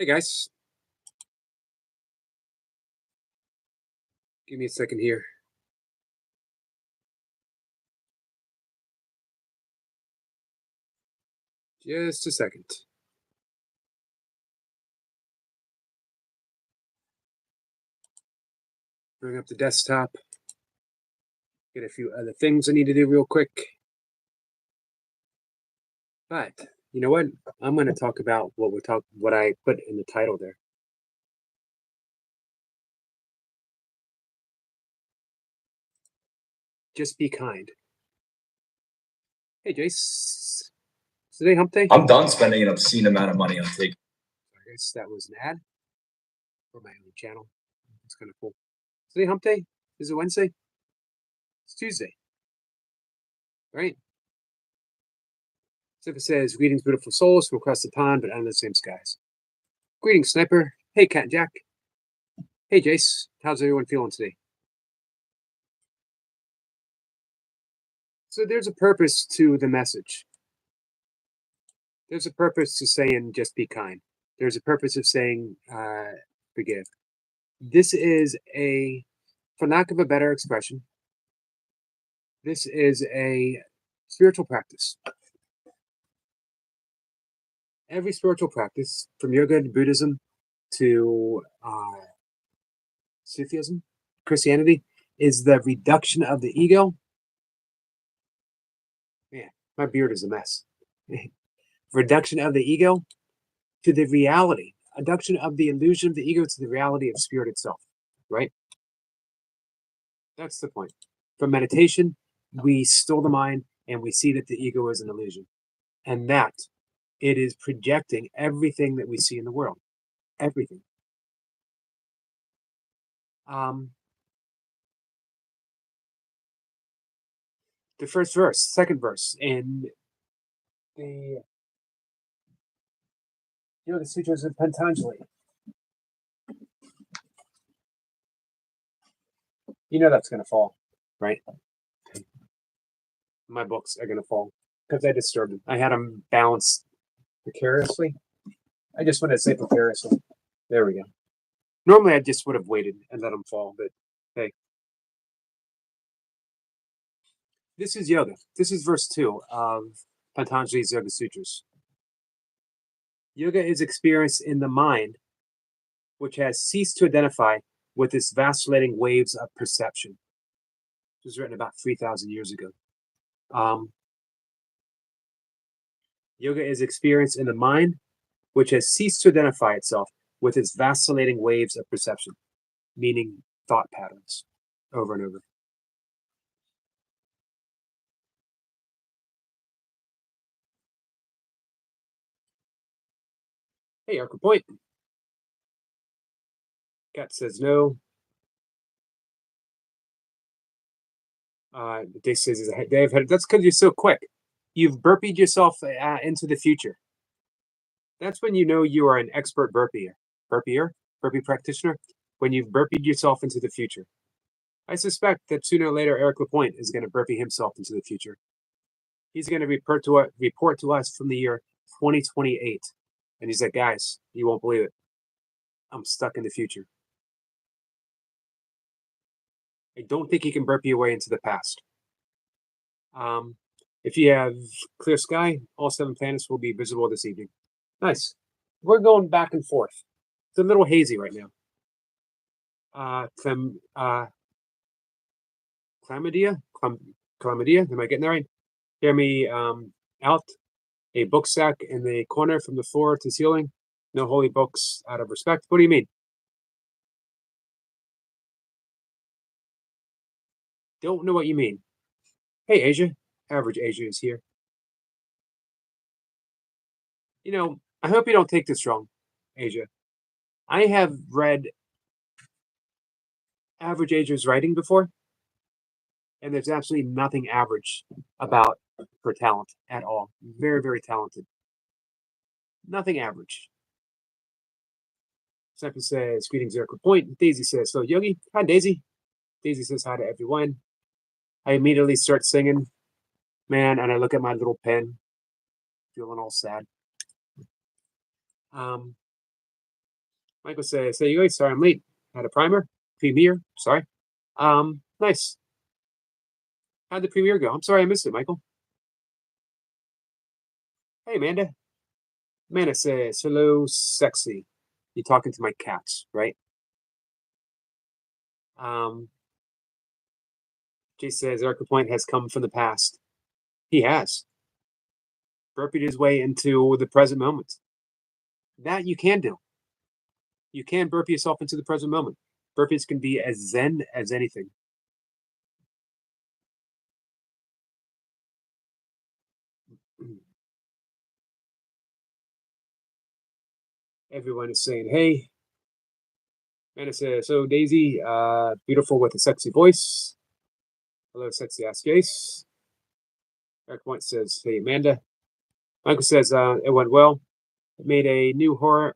Hey guys, give me a second here. Just a second. Bring up the desktop. Get a few other things I need to do real quick. But you know what? I'm going to talk about what I put in the title there. Just be kind. Hey Jace, today hump day? I'm done spending an obscene amount of money on take. I guess that was an ad for my own channel. It's kind of cool. Today hump day? Is it Wednesday? It's Tuesday, right? So if it says, greetings, beautiful souls from across the pond, but under the same skies. Greetings, Sniper. Hey, Cat Jack. Hey, Jace. How's everyone feeling today? So there's a purpose to the message. There's a purpose to saying just be kind. There's a purpose of saying forgive. This is for lack of a better expression, this is a spiritual practice. Every spiritual practice, from yoga to Buddhism to Sufism, Christianity, is the reduction of the ego. Man, my beard is a mess. Reduction of the ego to the reality. Reduction of the illusion of the ego to the reality of spirit itself, right? That's the point. From meditation, we still the mind and we see that the ego is an illusion and that it is projecting everything that we see in the world. Everything. The first verse, second verse in the Yoga Sutras of Patanjali. You know that's going to fall, right? My books are going to fall because I disturbed them. I had them balanced precariously. I just want to say precariously. There we go. Normally, I just would have waited and let them fall, but hey. This is yoga. This is verse 2 of Patanjali's Yoga Sutras. Yoga is experienced in the mind, which has ceased to identify with its vacillating waves of perception. It was written about 3,000 years ago. Yoga is experienced in the mind, which has ceased to identify itself with its vacillating waves of perception, meaning thought patterns, over and over. Hey, Arco Point. Cat says no. Dave says, Dave, that's because you're so quick. You've burpeed yourself into the future. That's when you know you are an expert burpee practitioner, when you've burpeed yourself into the future. I suspect that sooner or later, Eric Lapointe is going to burpee himself into the future. He's going to report to us from the year 2028. And he's like, guys, you won't believe it. I'm stuck in the future. I don't think he can burpee away into the past. If you have clear sky, all 7 planets will be visible this evening. Nice. We're going back and forth. It's a little hazy right now. Chlamydia? Am I getting that right? Hear me out. A book sack in the corner from the floor to ceiling. No holy books out of respect. What do you mean? Don't know what you mean. Hey, Asia. Average Asia is here. You know, I hope you don't take this wrong, Asia. I have read Average Asia's writing before, and there's absolutely nothing average about her talent at all. Very, very talented. Nothing average. Sniper says, greetings, Eric Point. Daisy says, so Yogi. Hi, Daisy. Daisy says hi to everyone. I immediately start singing, man, and I look at my little pen, feeling all sad. Michael says, "Hey, you guys, sorry I'm late. Had a premiere. Sorry. Nice. How'd the premiere go? I'm sorry I missed it, Michael. Hey, Amanda. Amanda says, hello, sexy. You're talking to my cats, right? Jay says, Eric Point has come from the past. He has. Burped his way into the present moment. That you can do. You can burp yourself into the present moment. Burpees can be as zen as anything. Everyone is saying, hey. Amanda says, so Daisy, beautiful with a sexy voice. Hello, sexy ass Jace. Eric Point says, hey, Amanda. Michael says, it went well. Made a new horror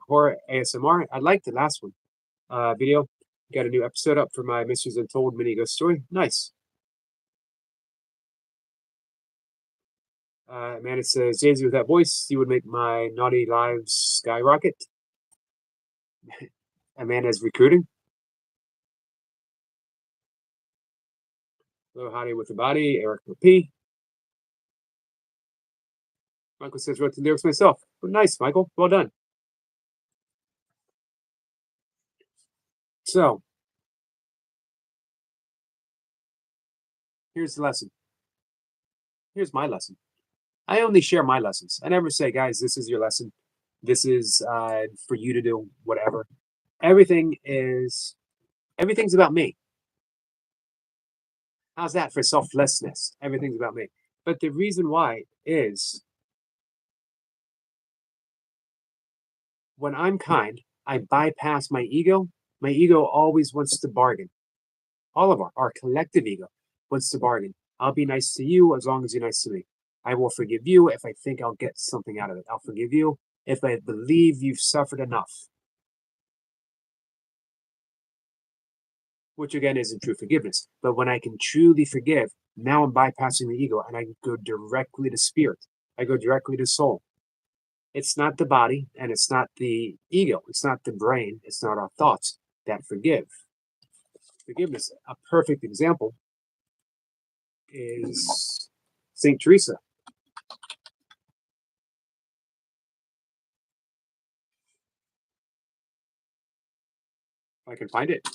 ASMR. I liked the last one video. Got a new episode up for my Mysteries Untold mini ghost story. Nice. Amanda says, Daisy with that voice, you would make my naughty lives skyrocket. Amanda's recruiting. Hello, Hottie with the body. Eric with P. Michael says, wrote the lyrics myself. Oh, nice, Michael. Well done. So, here's the lesson. Here's my lesson. I only share my lessons. I never say, guys, this is your lesson. This is for you to do whatever. Everything's about me. How's that for selflessness? Everything's about me. But the reason why is when I'm kind, I bypass my ego. My ego always wants to bargain. All of our collective ego wants to bargain. I'll be nice to you as long as you're nice to me. I will forgive you if I think I'll get something out of it. I'll forgive you if I believe you've suffered enough. Which again isn't true forgiveness. But when I can truly forgive, now I'm bypassing the ego and I go directly to spirit. I go directly to soul. It's not the body and it's not the ego. It's not the brain. It's not our thoughts that forgive. Forgiveness, a perfect example is St. Teresa. If I can find it.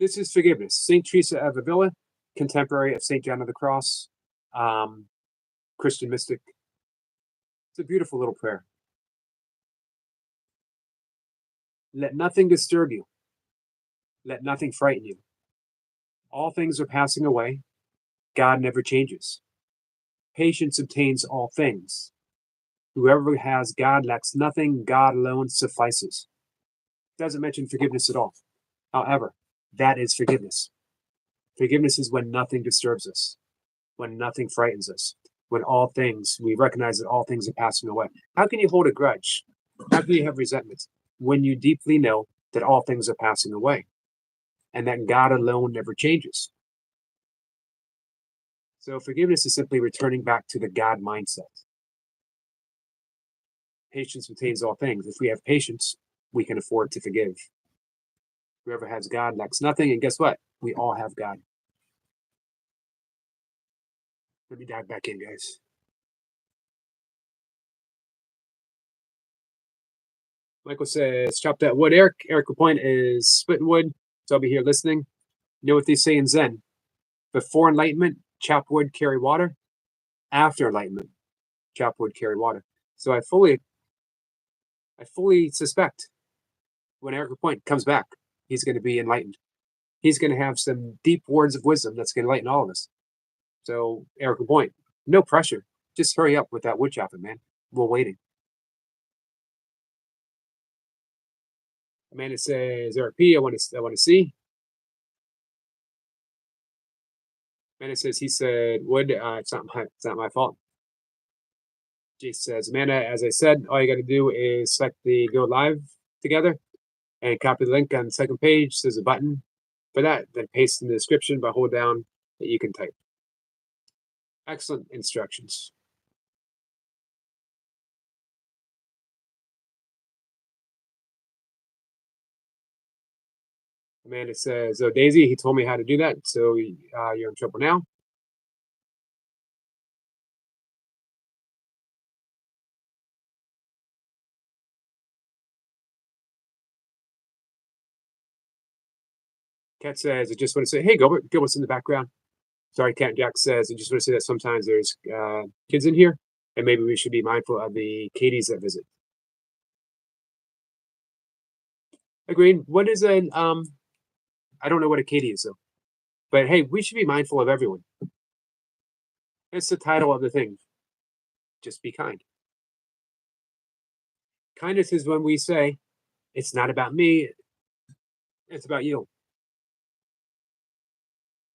This is forgiveness. St. Teresa of Avila, contemporary of St. John of the Cross, Christian mystic. It's a beautiful little prayer. Let nothing disturb you. Let nothing frighten you. All things are passing away. God never changes. Patience obtains all things. Whoever has God lacks nothing. God alone suffices. Doesn't mention forgiveness at all. However, that is forgiveness. Forgiveness is when nothing disturbs us, when nothing frightens us, when all things, we recognize that all things are passing away. How can you hold a grudge? How can you have resentment when you deeply know that all things are passing away and that God alone never changes? So forgiveness is simply returning back to the God mindset. Patience retains all things. If we have patience, we can afford to forgive. Whoever has God lacks nothing. And guess what? We all have God. Let me dive back in, guys. Michael says, chop that wood, Eric. Eric Lapointe is splitting wood. So I'll be here listening. You know what they say in Zen? Before enlightenment, chop wood, carry water. After enlightenment, chop wood, carry water. So I fully suspect when Eric Lapointe comes back, he's going to be enlightened. He's going to have some deep words of wisdom that's going to enlighten all of us. So Eric Lapointe, no pressure. Just hurry up with that wood chopping, man. We're waiting. Amanda says, Eric P, I want to see. Amanda says, he said, wood, it's not my fault. Jace says, Amanda, as I said, all you got to do is select the go live together and copy the link on the second page. There's a button. For that, then paste in the description, but hold down that you can type. Excellent instructions. Amanda says, "Oh, Daisy, he told me how to do that, so you're in trouble now." Cat says, "I just want to say, hey, Gilbert, Gilbert's in the background." Sorry, Cat Jack says, "I just want to say that sometimes there's kids in here, and maybe we should be mindful of the Katies that visit." Agreed. What is an I don't know what a Katie is though, but hey, we should be mindful of everyone. It's the title of the thing. Just be kind. Kindness is when we say, "It's not about me; it's about you."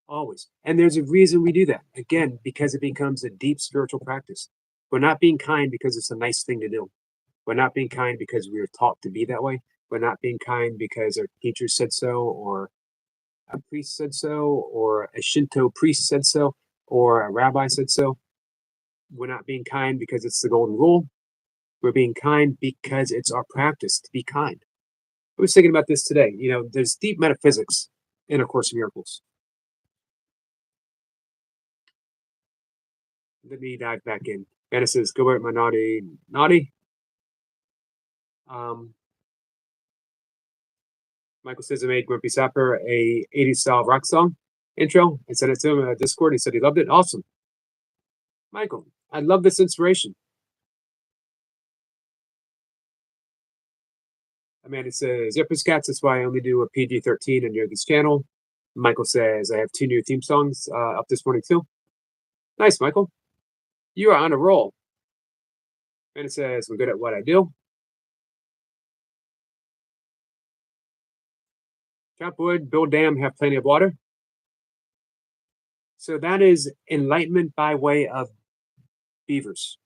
Always. And there's a reason we do that. Again, because it becomes a deep spiritual practice. We're not being kind because it's a nice thing to do. We're not being kind because we were taught to be that way. We're not being kind because our teacher said so, or a priest said so, or a Shinto priest said so, or a rabbi said so. We're not being kind because it's the golden rule. We're being kind because it's our practice to be kind. I was thinking about this today. You know, there's deep metaphysics in A Course in Miracles. Let me dive back in. Anna says, "Gilbert, my naughty." Um, Michael says, "I made Grumpy Sapper a 80s style rock song intro and sent it to him on Discord. He said he loved it. Awesome. Michael, I love this inspiration." Amanda says, "Yep, it's cats. That's why I only do a PG-13 on this channel." Michael says, "I have 2 new theme songs up this morning too." Nice, Michael. You are on a roll. Amanda says, "I'm good at what I do." Chop wood, build dam, have plenty of water. So that is enlightenment by way of beavers.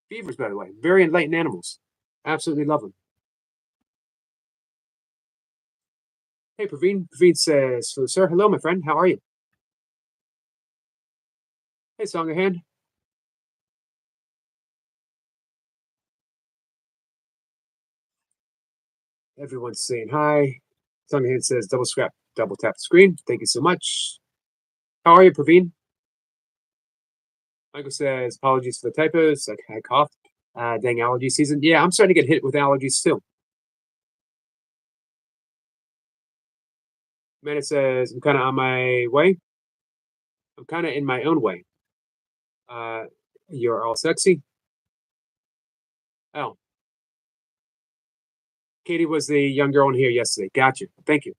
Beavers, by the way, very enlightened animals. Absolutely love them. Hey, Praveen. Praveen says, "Hello, sir. Hello, my friend. How are you?" Hey, Songahan. Everyone's saying hi. Songahan says, "Double scrap, double tap the screen." Thank you so much. How are you, Praveen? Michael says, "Apologies for the typos. I coughed. Dang allergy season." Yeah, I'm starting to get hit with allergies too. Amanda says, "I'm kind of on my way. I'm kind of in my own way." Uh, you're all sexy. Oh, Katie was the young girl in here yesterday. Gotcha. Thank you.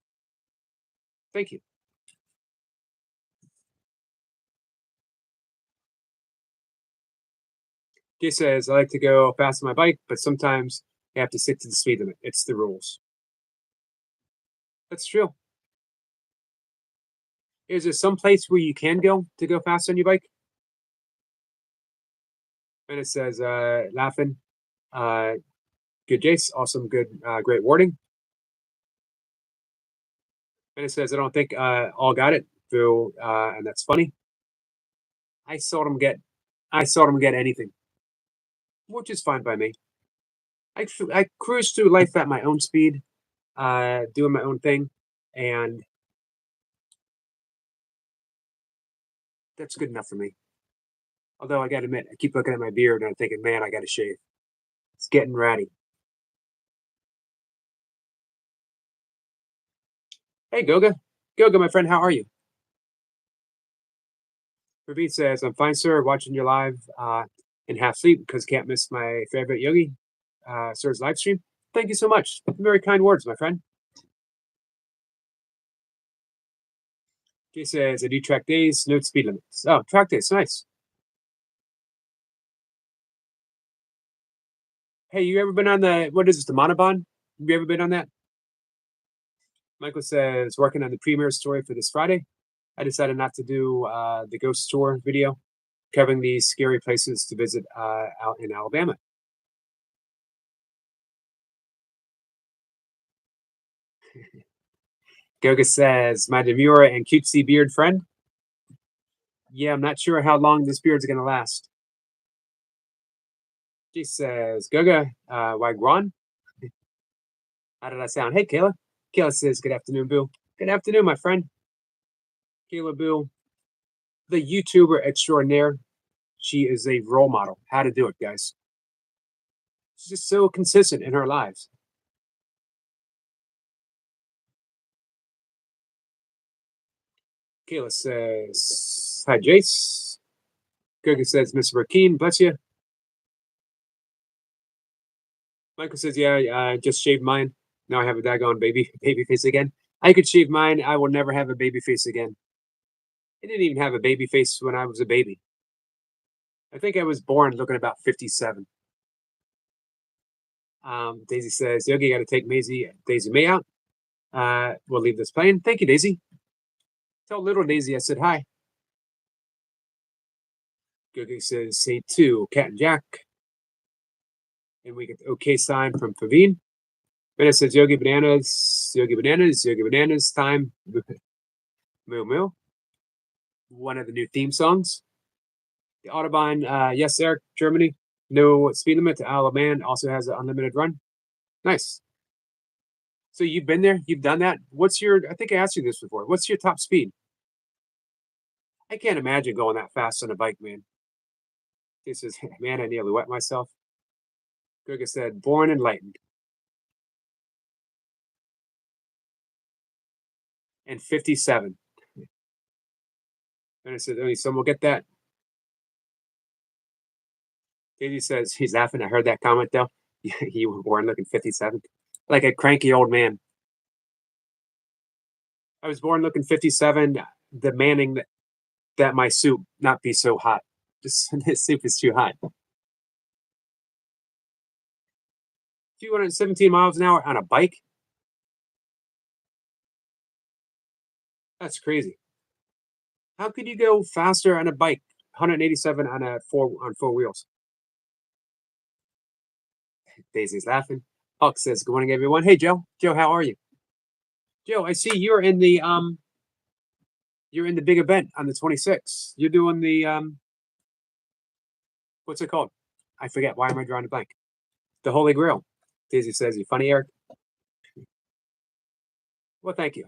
Thank you. He says, "I like to go fast on my bike, but sometimes I have to stick to the speed limit. It's the rules." That's true. Is there some place where you can go to go fast on your bike? And it says, laughing. Uh, good Jace. Awesome. Good. Great wording. And it says, "I don't think all got it through, and that's funny." I seldom get, I seldom get anything, which is fine by me. I cruise through life at my own speed, doing my own thing, and that's good enough for me. Although I got to admit, I keep looking at my beard and I'm thinking, man, I got to shave. It's getting ratty. Hey, Goga. Goga, my friend, how are you? Praveen says, "I'm fine, sir. Watching your live in half sleep because can't miss my favorite yogi, sir's live stream." Thank you so much. Very kind words, my friend. He says, "I do track days, note speed limits." Oh, track days. Nice. Hey, you ever been on what is this, the Monauban? Have you ever been on that? Michael says, "Working on the premiere story for this Friday. I decided not to do the ghost tour video covering these scary places to visit out in Alabama." Goga says, my demure and cutesy beard friend. Yeah, I'm not sure how long this beard's gonna last. She says, Goga, Wagwan. How did I sound? Hey, Kayla. Kayla says, good afternoon, Boo. Good afternoon, my friend. Kayla Boo, the YouTuber extraordinaire. She is a role model. How to do it, guys. She's just so consistent in her lives. Kayla says, hi, Jace. Goga says, Mr. Rakeen, bless you. Michael says, yeah, I just shaved mine. Now I have a daggone baby face again. I could shave mine. I will never have a baby face again. I didn't even have a baby face when I was a baby. I think I was born looking about 57. Daisy says, Yogi, got to take Daisy May out. We'll leave this playing. Thank you, Daisy. Tell little Daisy I said hi. Yogi says, say two, Cat and Jack. And we get the okay sign from Pavine. Bennett says, Yogi Bananas, Yogi Bananas, Yogi Bananas, time. Moo Moo. One of the new theme songs. The Autobahn, yes, Eric, Germany. No speed limit to Isle of Man. Also has an unlimited run. Nice. So you've been there, you've done that. What's your? I think I asked you this before. What's your top speed? I can't imagine going that fast on a bike, man. He says, man, I nearly wet myself. Goga said, born enlightened. And 57. And I said, only some will get that. Katie says, he's laughing. I heard that comment though. You were born looking 57. Like a cranky old man. I was born looking 57, demanding that my soup not be so hot. Just this soup is too hot. 217 miles an hour on a bike? That's crazy. How could you go faster on a bike? 187 on four wheels. Daisy's laughing. Huck says, good morning, everyone. Hey, Joe. Joe, how are you? Joe, I see you're in the big event on the 26th. You're doing the what's it called? I forget. Why am I drawing a blank? The Holy Grail. Daisy says, you funny, Eric? Well, thank you.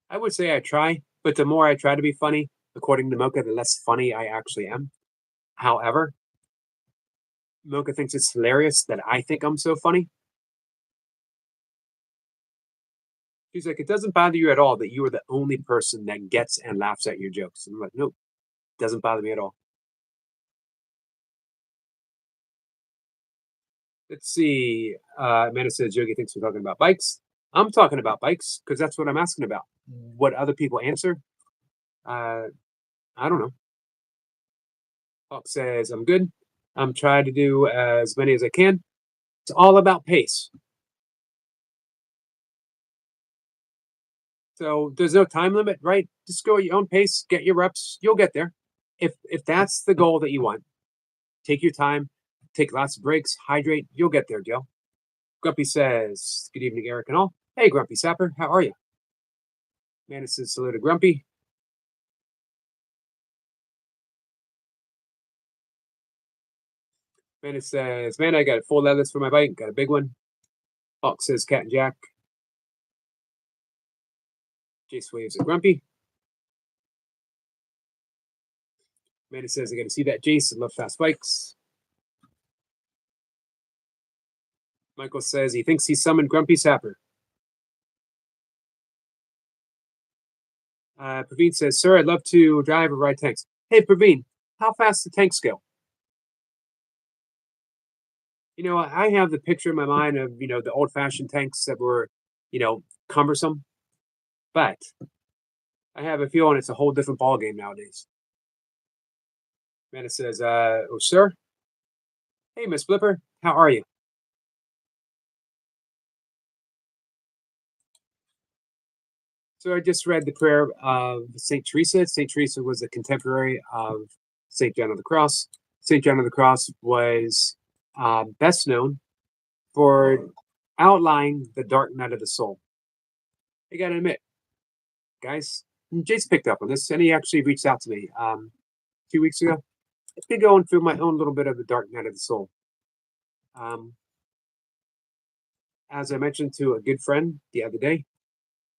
I would say I try, but the more I try to be funny, according to Mocha, the less funny I actually am. However, Mocha thinks it's hilarious that I think I'm so funny. She's like, it doesn't bother you at all that you are the only person that gets and laughs at your jokes. And I'm like, nope, doesn't bother me at all. Let's see. Amanda says, Yogi thinks we're talking about bikes. I'm talking about bikes because that's what I'm asking about. What other people answer, I don't know. Hawk says, I'm good. I'm trying to do as many as I can. It's all about pace. So there's no time limit, right? Just go at your own pace, get your reps, you'll get there. If that's the goal that you want, take your time, take lots of breaks, hydrate, you'll get there, Joe. Grumpy says, good evening, Eric and all. Hey, Grumpy Sapper, how are you? Amanda says, salute to Grumpy. Amanda says, man, I got 4 leathers for my bike, got a big one. Hawk says, Cat and Jack. Jace waves at Grumpy. Amanda says, I got to see that Jace. I love fast bikes. Michael says he thinks he summoned Grumpy Sapper. Praveen says, sir, I'd love to drive or ride tanks. Hey, Praveen, how fast do tanks go? You know, I have the picture in my mind of, the old-fashioned tanks that were, cumbersome. But I have a feeling it's a whole different ballgame nowadays. Amanda says, oh, sir. Hey, Miss Flipper, how are you? So I just read the prayer of St. Teresa. St. Teresa was a contemporary of St. John of the Cross. St. John of the Cross was best known for outlining the dark night of the soul. I gotta admit, guys, Jace picked up on this, and he actually reached out to me a few weeks ago. I've been going through my own little bit of the dark night of the soul. As I mentioned to a good friend the other day,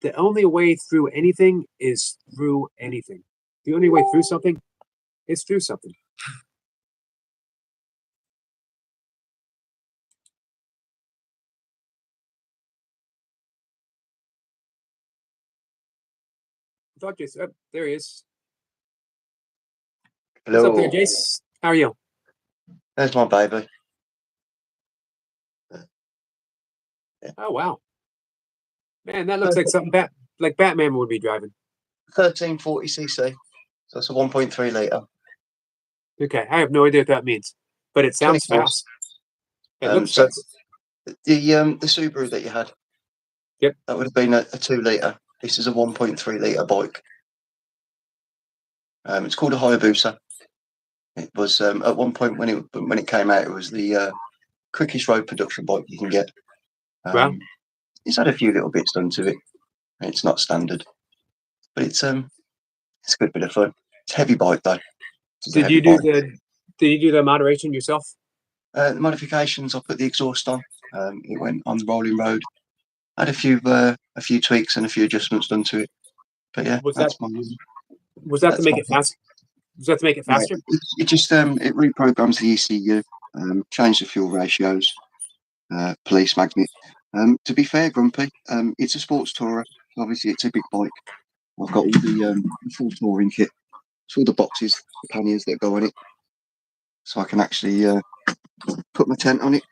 the only way through anything is through anything. The only way through something is through something. I thought Jace, oh, there he is. Hello. What's up there, Jace? How are you? There's my baby. Oh wow, man, that looks like something like Batman would be driving. 1340cc. So that's a 1.3 litre. Okay, I have no idea what that means, but it sounds 24. fast. It looks So fast. the Subaru that you had. Yep. That would have been a 2 litre. This is a 1.3 litre bike. It's called a Hayabusa. It was at one point when it came out, it was the quickest road production bike you can get. Wow. It's had a few little bits done to it. It's not standard, but it's a good bit of fun. It's a heavy bike though. Did you do the moderation yourself? The modifications, I put the exhaust on. It went on the rolling road. Had a few tweaks and a few adjustments done to it. But yeah, Was that to make it fast? Was that to make it faster? Yeah, it just it reprograms the ECU, changed the fuel ratios, police magnet. To be fair, Grumpy, it's a sports tourer. Obviously, it's a big bike. I've got all the full touring kit. It's all the boxes, the panniers that go on it, so I can actually put my tent on it,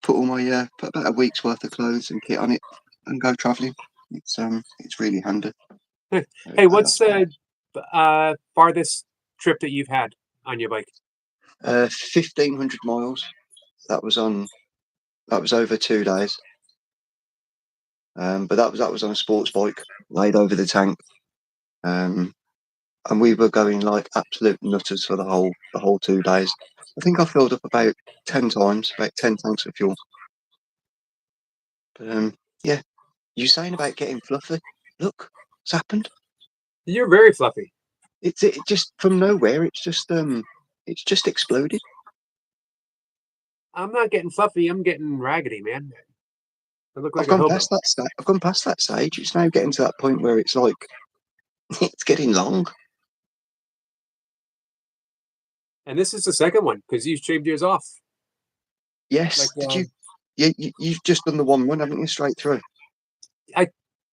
put all my put about a week's worth of clothes and kit on it, and go travelling. It's really handy. Hey, what's the farthest trip that you've had on your bike? 1,500 miles. That was over 2 days. But that was on a sports bike, laid over the tank. And we were going like absolute nutters for the whole 2 days. I think I filled up about 10 times, about 10 tanks of fuel. But yeah, you're saying about getting fluffy. Look, it's happened. You're very fluffy. It just from nowhere. It's just exploded. I'm not getting fluffy. I'm getting raggedy, man. I look like I've a gone hobo. past that stage. I've gone past that stage. It's now getting to that point where it's like it's getting long. And this is the second one because you shaved yours off. Yes. Like, Did you? Yeah, you've just done the one run, haven't you? Straight through.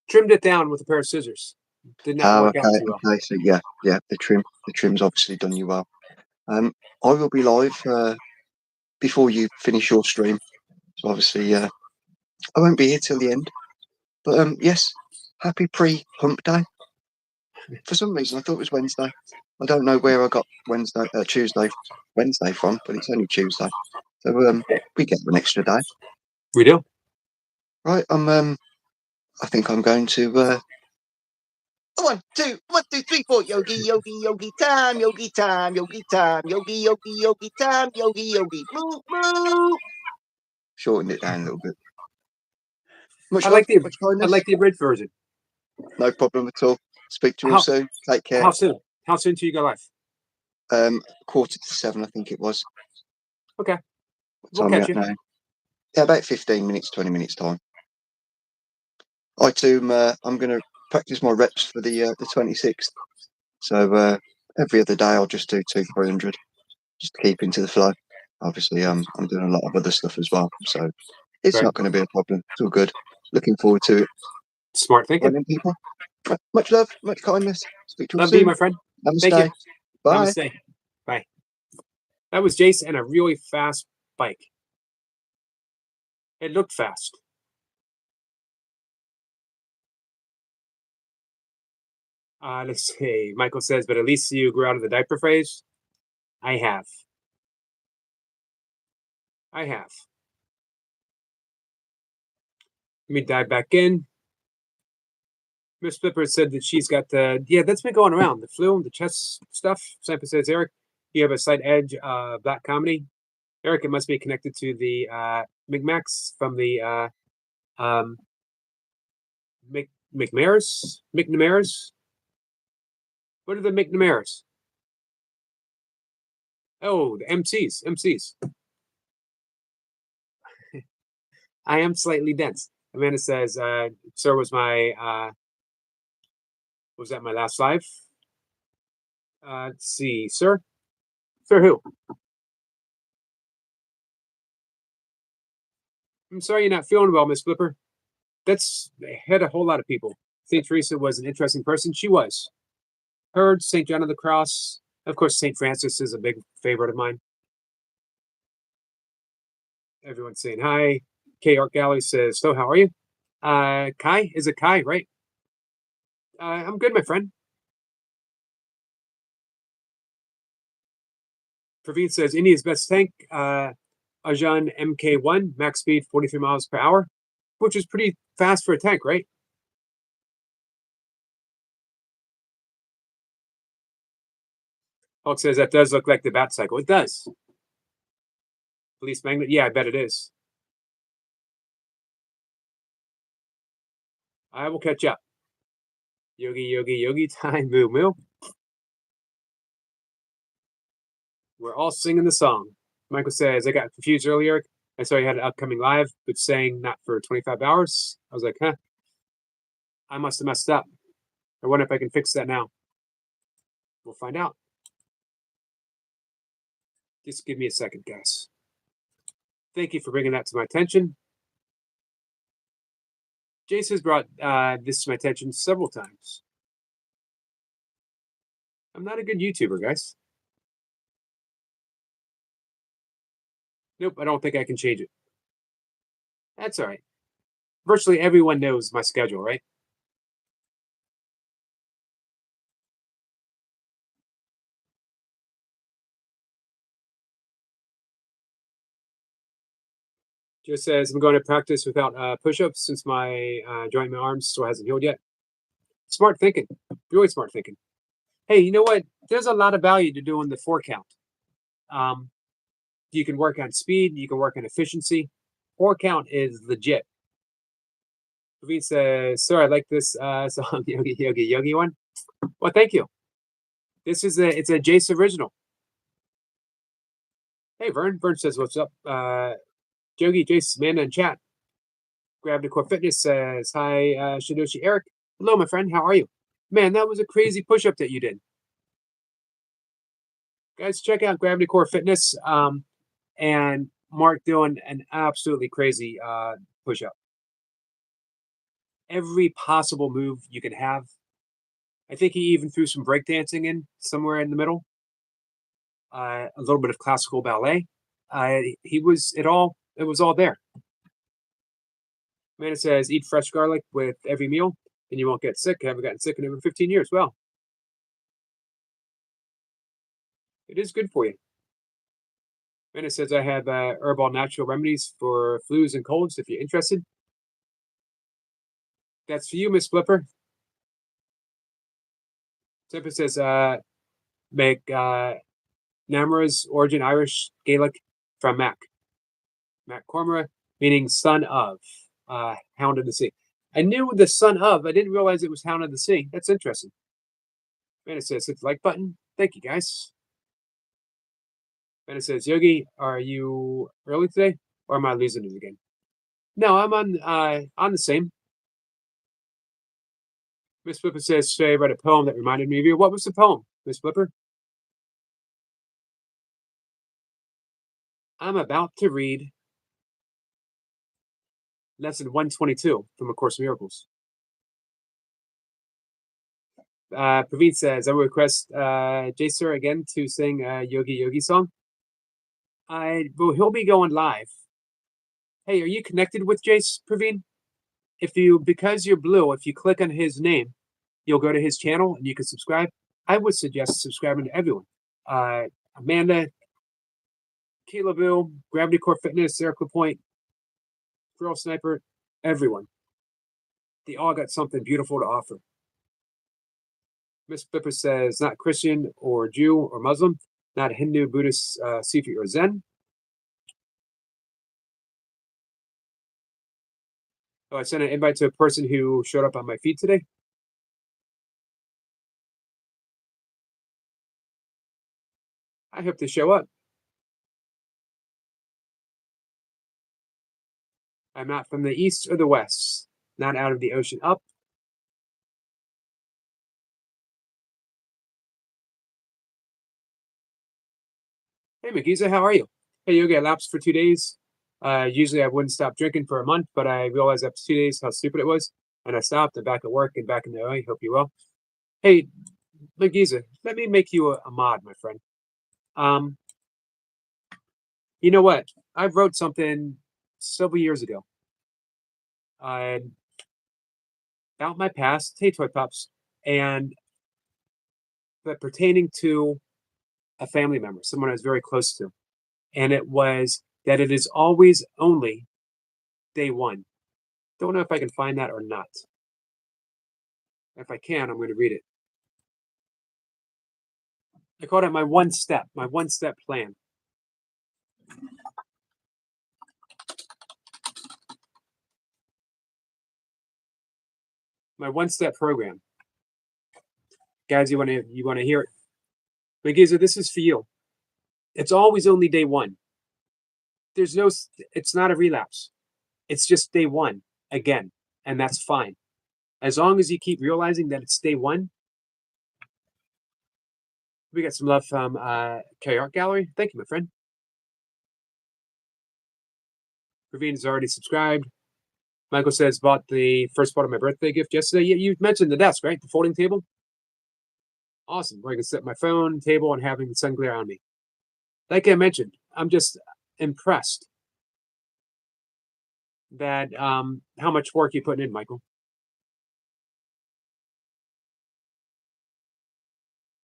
Trimmed it down with a pair of scissors. Did not work out too well. Okay. So yeah. The trim's obviously done you well. I will be live before you finish your stream. So obviously, I won't be here till the end. But yes, happy pre-hump day. For some reason, I thought it was Wednesday. I don't know where I got Tuesday, Wednesday from, but it's only Tuesday. So we get an extra day. We do. Right, I think I'm going to 1, 2, 1, 2, 3, 4. Yogi time, yogi time, yogi time, yogi time, yogi. Moo. Shortened it down a little bit. I like the abridged version. No problem at all. Speak to you all soon. Take care. How soon? How soon till you go live? 7:15, I think it was. Okay. We'll catch you now. Yeah, about 15 minutes, 20 minutes time. I too, I'm going to practice my reps for the 26th. So every other day I'll just do 200-300, just to keep into the flow. Obviously, I'm doing a lot of other stuff as well, so it's not going to be a problem. It's all good. Looking forward to it. Smart thinking. Right, people. Much love, much kindness. Speak to you Love soon. you, my friend. Namaste. Thank you. Bye. Namaste. Bye. That was Jace and a really fast bike. It looked fast. Let's see. Michael says, but at least you grew out of the diaper phase. I have. Let me dive back in. Miss Flipper said that she's got that's been going around. The flu, the chest stuff. Sampa says, Eric, you have a slight edge, black comedy. Eric, it must be connected to the McMax from the McNamara's. What are the McNamara's? Oh, the MCs. I am slightly dense. Amanda says, sir, was that my last live? Let's see, sir. Sir who? I'm sorry you're not feeling well, Miss Flipper. That's had a whole lot of people. St. Teresa was an interesting person. She was. Her, St. John of the Cross. Of course, St. Francis is a big favorite of mine. Everyone's saying hi. K. Art Gallery says, so how are you? Kai? Is it Kai, right? I'm good, my friend. Praveen says, India's best tank, Ajan MK1, max speed 43 miles per hour, which is pretty fast for a tank, right? Hulk says, that does look like the Bat Cycle. It does. Police Magnet? Yeah, I bet it is. I will catch up. Yogi, time, moo, moo. We're all singing the song. Michael says, I got confused earlier. I saw you had an upcoming live, but saying not for 25 hours. I was like, huh, I must have messed up. I wonder if I can fix that now. We'll find out. Just give me a second, guys. Thank you for bringing that to my attention. Jace has brought this to my attention several times. I'm not a good YouTuber, guys. Nope, I don't think I can change it. That's all right. Virtually everyone knows my schedule, right? Joe says, I'm going to practice without push-ups since my joint in my arms still hasn't healed yet. Smart thinking. Really smart thinking. Hey, you know what? There's a lot of value to doing the 4 count. You can work on speed. You can work on efficiency. 4 count is legit. Praveen says, sir, I like this song, Yogi one. Well, thank you. It's a Jace original. Hey, Vern. Vern says, what's up? Yogi, Jace, Amanda in chat. Gravity Core Fitness says, hi, Shidoshi Eric. Hello, my friend. How are you? Man, that was a crazy push-up that you did. Guys, check out Gravity Core Fitness and Mark doing an absolutely crazy push-up. Every possible move you can have. I think he even threw some breakdancing in somewhere in the middle. A little bit of classical ballet. It was all there. Amanda says, eat fresh garlic with every meal and you won't get sick. I haven't gotten sick in over 15 years. Well, it is good for you. Amanda says, I have herbal natural remedies for flus and colds if you're interested. That's for you, Miss Flipper. Flipper says, make Namra's origin Irish Gaelic from Mac. Mac Cormora, meaning son of Hound of the Sea. I knew the son of, I didn't realize it was Hound of the Sea. That's interesting. Amanda says, hit the like button. Thank you, guys. Amanda says, Yogi, are you early today? Or am I losing it again? No, I'm on the same. Miss Flipper says, today I read a poem that reminded me of you. What was the poem, Miss Flipper? I'm about to read lesson 122 from A Course in Miracles. Praveen says, I will request Jacer again to sing a Yogi song. He'll be going live. Hey, are you connected with Jace, Praveen? Because you're blue, if you click on his name, you'll go to his channel and you can subscribe. I would suggest subscribing to everyone. Amanda, Caleb Bill, Gravity Core Fitness, Eric LaPointe, Girl Sniper, everyone. They all got something beautiful to offer. Miss Flipper says, not Christian or Jew or Muslim, not Hindu, Buddhist, Sufi, or Zen. Oh, I sent an invite to a person who showed up on my feed today. I hope they show up. I'm not from the east or the west, not out of the ocean up. Hey, Magiza, how are you? Hey, Yogi, I lapsed for 2 days. Usually I wouldn't stop drinking for a month, but I realized after 2 days how stupid it was. And I stopped. I'm back at work and back in the OA. Hope you well. Hey, Magiza, let me make you a mod, my friend. You know what? I wrote something several years ago about my past, hey, Toy Pops, and but pertaining to a family member, someone I was very close to. And it was that it is always only day one. Don't know if I can find that or not. If I can, I'm going to read it. I called it my one step plan. My one-step program. Guys, you want to hear it? Magiza, this is for you. It's always only day one. It's not a relapse. It's just day one again, and that's fine. As long as you keep realizing that it's day one. We got some love from K Art Gallery. Thank you, my friend. Ravine is already subscribed. Michael says, bought the first part of my birthday gift yesterday. You mentioned the desk, right? The folding table? Awesome. Where I can set my phone, table, and having the sun glare on me. Like I mentioned, I'm just impressed that how much work you're putting in, Michael.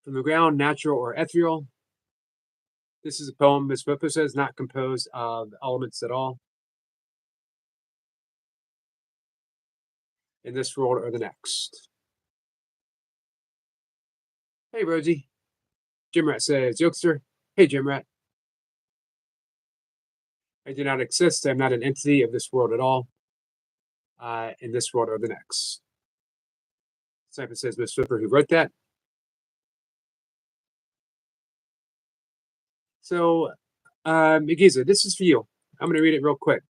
From the ground, natural or ethereal. This is a poem, Miss Whipper says, not composed of elements at all. In this world or the next. Hey, Rosie. Jim Rat says, Jokester. Hey, Jim Rat. I do not exist. I'm not an entity of this world at all. In this world or the next. Sniper says, Miss Whipper, who wrote that. So, Magiza, this is for you. I'm going to read it real quick.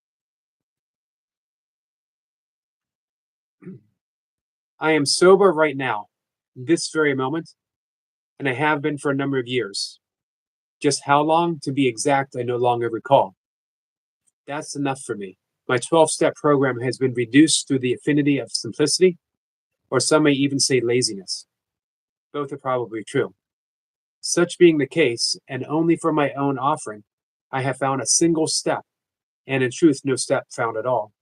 I am sober right now, this very moment, and I have been for a number of years. Just how long, to be exact, I no longer recall. That's enough for me. My 12-step program has been reduced through the affinity of simplicity, or some may even say laziness. Both are probably true. Such being the case, and only for my own offering, I have found a single step, and in truth, no step found at all,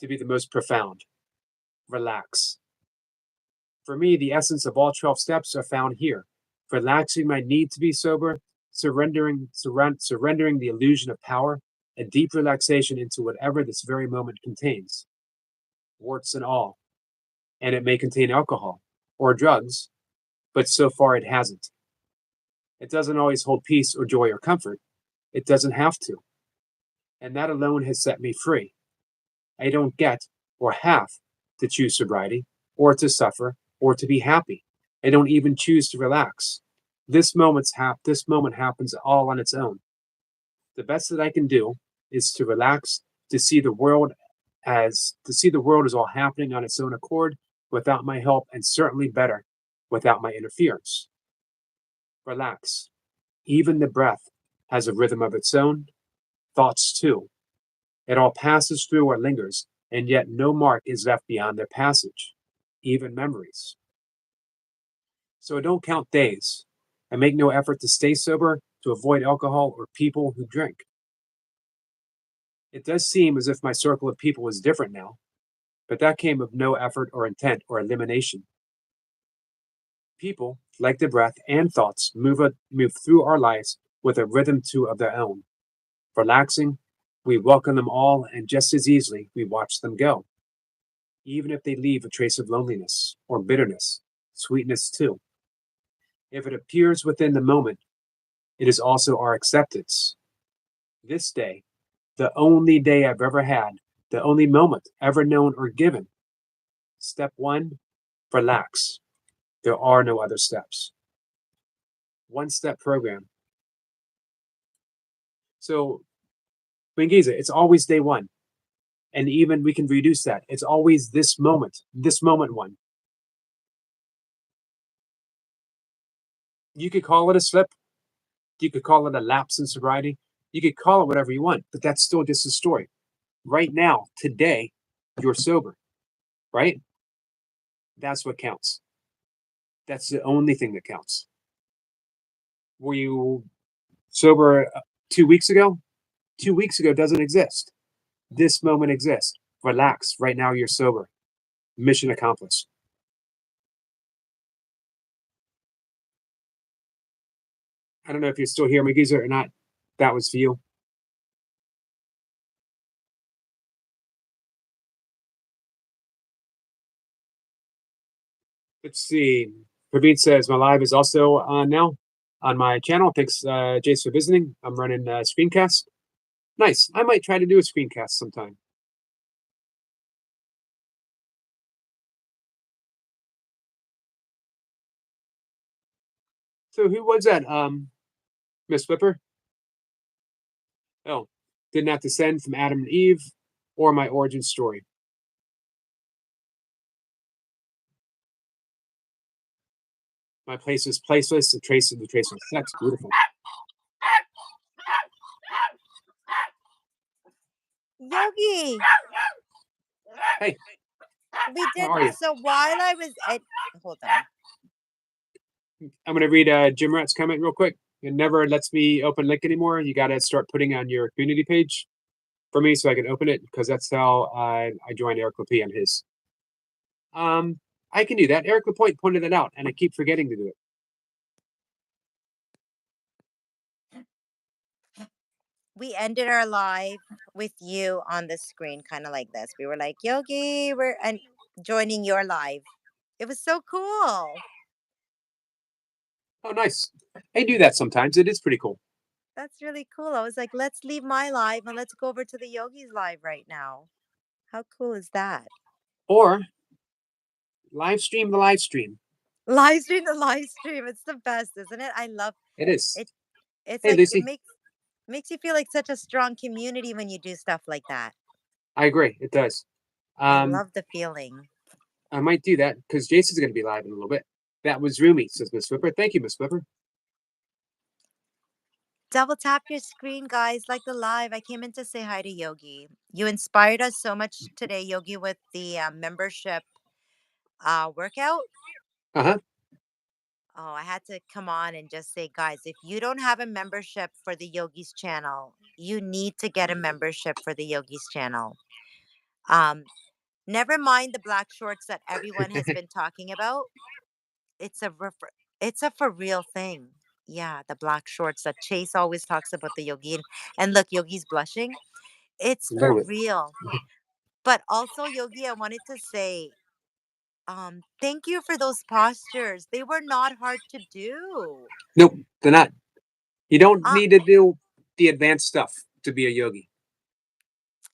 to be the most profound. Relax. For me, the essence of all 12 steps are found here. Relaxing my need to be sober, surrendering the illusion of power, a deep relaxation into whatever this very moment contains, warts and all. And it may contain alcohol or drugs, but so far it hasn't. It doesn't always hold peace or joy or comfort. It doesn't have to. And that alone has set me free. I don't get or have to choose sobriety or to suffer or to be happy. I don't even choose to relax. This moment happens all on its own. The best that I can do is to relax, to see the world as all happening on its own accord without my help, and certainly better without my interference. Relax. Even the breath has a rhythm of its own, thoughts too. It all passes through or lingers, and yet no mark is left beyond their passage, even memories. So I don't count days. I make no effort to stay sober, to avoid alcohol or people who drink. It does seem as if my circle of people is different now, but that came of no effort or intent or elimination. People, like the breath and thoughts, move through our lives with a rhythm of their own. Relaxing, we welcome them all, and just as easily we watch them go, even if they leave a trace of loneliness or bitterness, sweetness too. If it appears within the moment, it is also our acceptance. This day, the only day I've ever had the only moment ever known or given. Step 1, relax. There are no other steps. One-step program. So, Wingiza, it's always day 1. And even we can reduce that. It's always this moment one. You could call it a slip. You could call it a lapse in sobriety. You could call it whatever you want, but that's still just a story. Right now, today, you're sober, right? That's what counts. That's the only thing that counts. Were you sober 2 weeks ago? 2 weeks ago doesn't exist. This moment exists. Relax. Right now, you're sober. Mission accomplished. I don't know if you're still here, Magiza, or not. That was for you. Let's see. Praveen says my live is also on now on my channel. Thanks, Jace, for visiting. I'm running screencast. Nice. I might try to do a screencast sometime. So who was that? Miss Flipper? Oh, did not descend from Adam and Eve or my origin story. My place is placeless, the trace of the traceless. That's beautiful. Yogi. Hey. We did. How are you? So while I was at, hold on. I'm going to read Jim Rat's comment real quick. It never lets me open link anymore. You got to start putting on your community page for me so I can open it, because that's how I joined Eric Lapie on his. I can do that. Eric Lapointe pointed it out, and I keep forgetting to do it. We ended our live with you on the screen, kind of like this. We were like, Yogi, we're and joining your live. It was so cool. Oh, nice. I do that sometimes. It is pretty cool. That's really cool. I was like, let's leave my live and let's go over to the Yogi's live right now. How cool is that? Or live stream the live stream. Live stream the live stream. It's the best, isn't it? I love it. Is it. It's hey, like Lucy. it makes you feel like such a strong community when you do stuff like that. I agree. It does. I love the feeling. I might do that because Jason's going to be live in a little bit. That was roomy, says Miss Flipper. Thank you, Miss Flipper. Double tap your screen, guys, like the live. I came in to say hi to Yogi. You inspired us so much today, Yogi, with the membership workout. Uh-huh. Oh, I had to come on and just say, guys, if you don't have a membership for the Yogi's channel, you need to get a membership for the Yogi's channel. Never mind the black shorts that everyone has been talking about. It's a for real thing. Yeah, the black shorts that Chase always talks about the Yogi. And look, Yogi's blushing. It's for real. But also, Yogi, I wanted to say, thank you for those postures. They were not hard to do. Nope, they're not. You don't need to do the advanced stuff to be a yogi.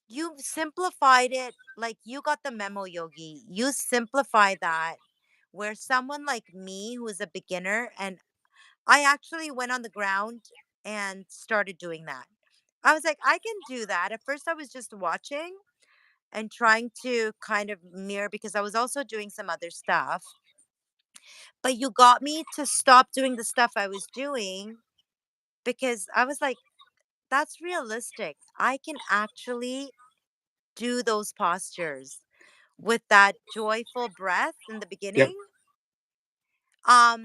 You simplified it. Like, you got the memo, Yogi. You simplify that, where someone like me, who is a beginner, and I actually went on the ground and started doing that. I was like, I can do that. At first, I was just watching and trying to kind of mirror, because I was also doing some other stuff. But you got me to stop doing the stuff I was doing, because I was like, that's realistic. I can actually do those postures with that joyful breath in the beginning. Yep.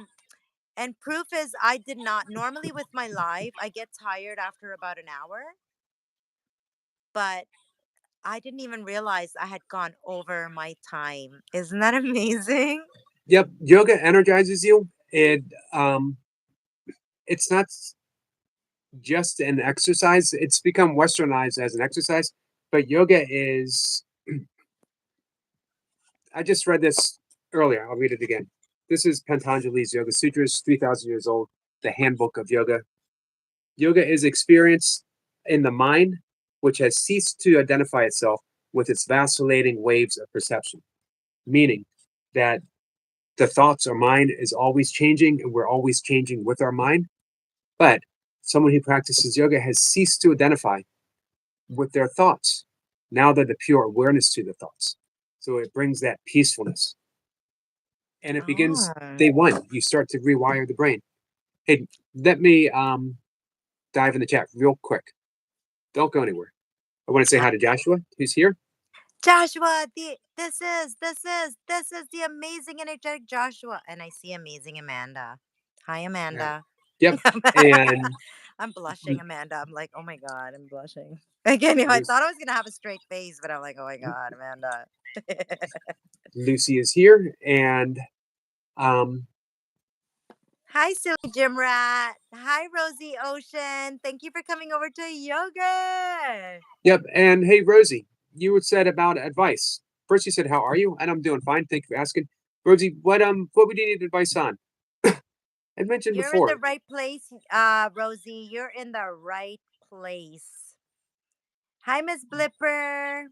And proof is, I did not. Normally with my live, I get tired after about an hour. But I didn't even realize I had gone over my time. Isn't that amazing? Yep. Yoga energizes you. It's not just an exercise. It's become westernized as an exercise. But yoga is... I just read this earlier. I'll read it again. This is Patanjali's Yoga Sutras, 3,000 years old, the handbook of yoga. Yoga is experience in the mind, which has ceased to identify itself with its vacillating waves of perception, meaning that the thoughts or mind is always changing and we're always changing with our mind. But someone who practices yoga has ceased to identify with their thoughts. Now they're the pure awareness to the thoughts. So it brings that peacefulness. And it begins Oh. day one. You start to rewire the brain. Hey, let me dive in the chat real quick. Don't go anywhere. I want to say hi to Joshua, who's here. Joshua, this is the amazing energetic Joshua, and I see amazing Amanda. Hi, Amanda. Yep. And I'm blushing, Amanda. I'm like, oh my god, I'm blushing. Again, I thought I was gonna have a straight face, but I'm like, oh my god, Amanda. Lucy is here, and Hi, silly gym rat. Hi, Rosie Ocean. Thank you for coming over to yoga. yep. And hey, Rosie, you had said about advice. First, you said, "How are you?" And I'm doing fine. Thank you for asking, Rosie. What would you need advice on? I mentioned You're before. in the right place, Rosie. You're in the right place. Hi, Miss Blipper.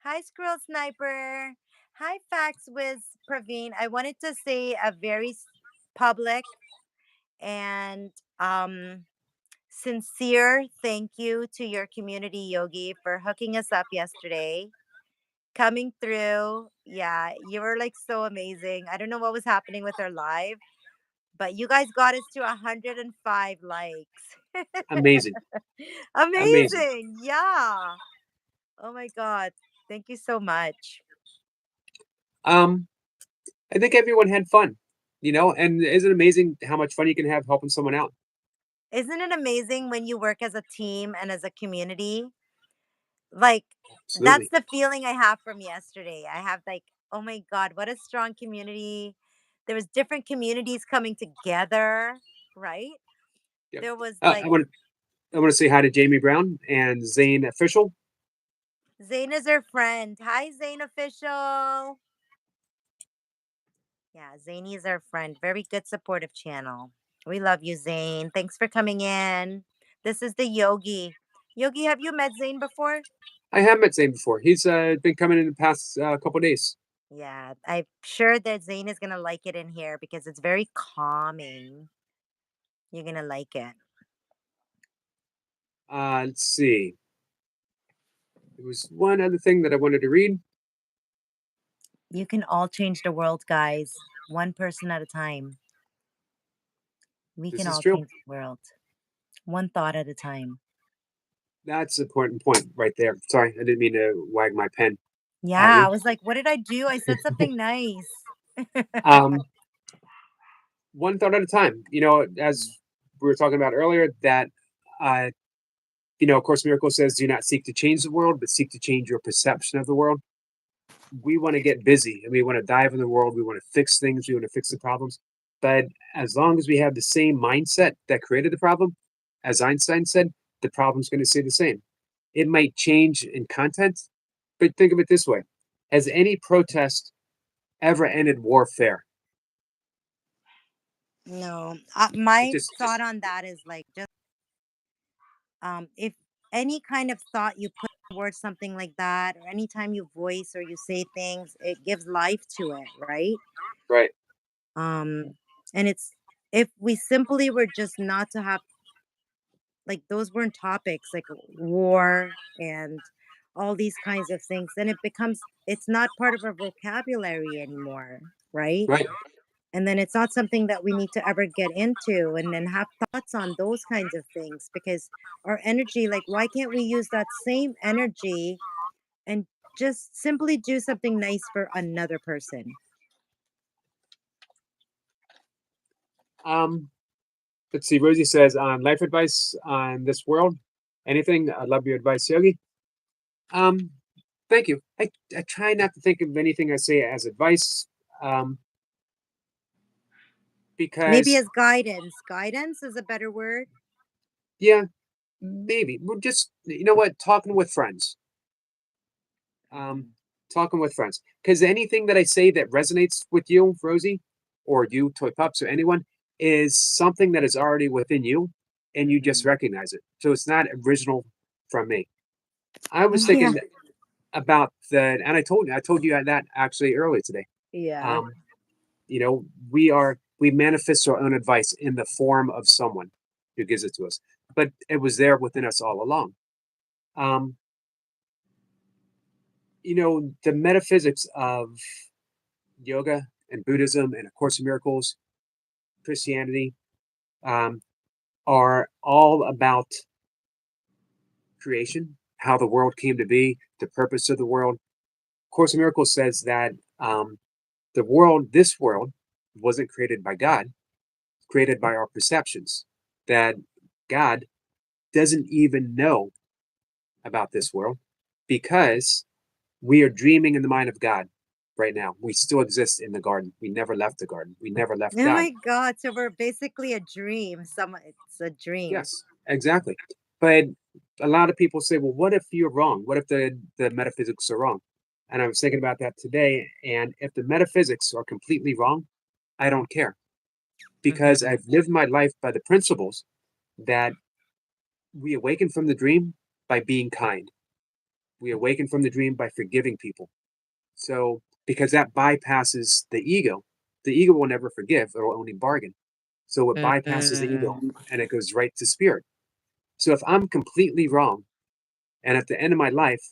Hi, Squirrel Sniper. Hi, Fax Wiz Praveen. I wanted to say a very public and sincere thank you to your community yogi for hooking us up yesterday. Coming through. Yeah, you were like so amazing. I don't know what was happening with our live, but you guys got us to 105 likes. Amazing, amazing. Amazing. Yeah. Oh my God. Thank you so much. I think everyone had fun, and isn't it amazing how much fun you can have helping someone out? Isn't it amazing when you work as a team and as a community? Like, that's Absolutely. the feeling I have from yesterday. I have like, oh my God, what a strong community. There was different communities coming together, right? Yep. There was I like want to say hi to Jamie Brown and Zane Official. Zane is her friend. Hi, Zane Official. Yeah, Zany is our friend. Very good supportive channel. We love you, Zane. Thanks for coming in. This is the Yogi. Yogi, have you met Zane before? I have met Zane before. He's been coming in the past couple days. Yeah, I'm sure that Zane is gonna like it in here because it's very calming. You're gonna like it. Let's see. There was one other thing that I wanted to read. You can all change the world, guys. One person at a time. We This can is all true. change the world. One thought at a time. That's an important point right there. Sorry, I didn't mean to wag my pen. Yeah, I was like, what did I do? I said something nice. One thought at a time. As we were talking about earlier, that Course in Miracles says, "Do not seek to change the world, but seek to change your perception of the world." We want to get busy and we want to dive in the world. We want to fix things. We want to fix the problems. But as long as we have the same mindset that created the problem, as Einstein said, the problem's going to stay the same. It might change in content, but think of it this way: has any protest ever ended warfare? No, my Just thought on that is like just if any kind of thought you put towards something like that, or anytime you voice or you say things, it gives life to it, right? right. And it's if we simply were just not to have like those weren't topics like war and all these kinds of things, then it's not part of our vocabulary anymore, right? Right. And then it's not something that we need to ever get into and then have thoughts on those kinds of things because our energy, like, why can't we use that same energy and just simply do something nice for another person? Let's see. Rosie says on life advice on this world, anything. I love your advice, Yogi. Thank you. I try not to think of anything I say as advice, Maybe because as guidance. Guidance is a better word. yeah, maybe we're just what, talking with friends. Talking with friends, because anything that I say that resonates with you, Rosie, or you, Toy Pups, or anyone, is something that is already within you, and you just Mhm. recognize it. So it's not original from me. I was Yeah. thinking about and I told you that actually earlier today. Yeah. You know, we manifest our own advice in the form of someone who gives it to us, but it was there within us all along. Um, you know, the metaphysics of yoga and Buddhism and A Course in Miracles, Christianity, um, are all about creation, how the world came to be, the purpose of the world. Course in Miracles says that this world, wasn't created by God, created by our perceptions. That God doesn't even know about this world because we are dreaming in the mind of God right now. We still exist in the garden. We never left the garden. We never left Oh God. my God. So we're basically a dream. It's a dream. Yes, exactly. But a lot of people say, well, what if you're wrong? What if the metaphysics are wrong? And I was thinking about that today. And if the metaphysics are completely wrong, I don't care because Hmm. I've lived my life by the principles that we awaken from the dream by being kind. We awaken from the dream by forgiving people. So, because that bypasses the ego will never forgive, it will only bargain. So, it bypasses the ego Mm. and it goes right to spirit. So, if I'm completely wrong and at the end of my life,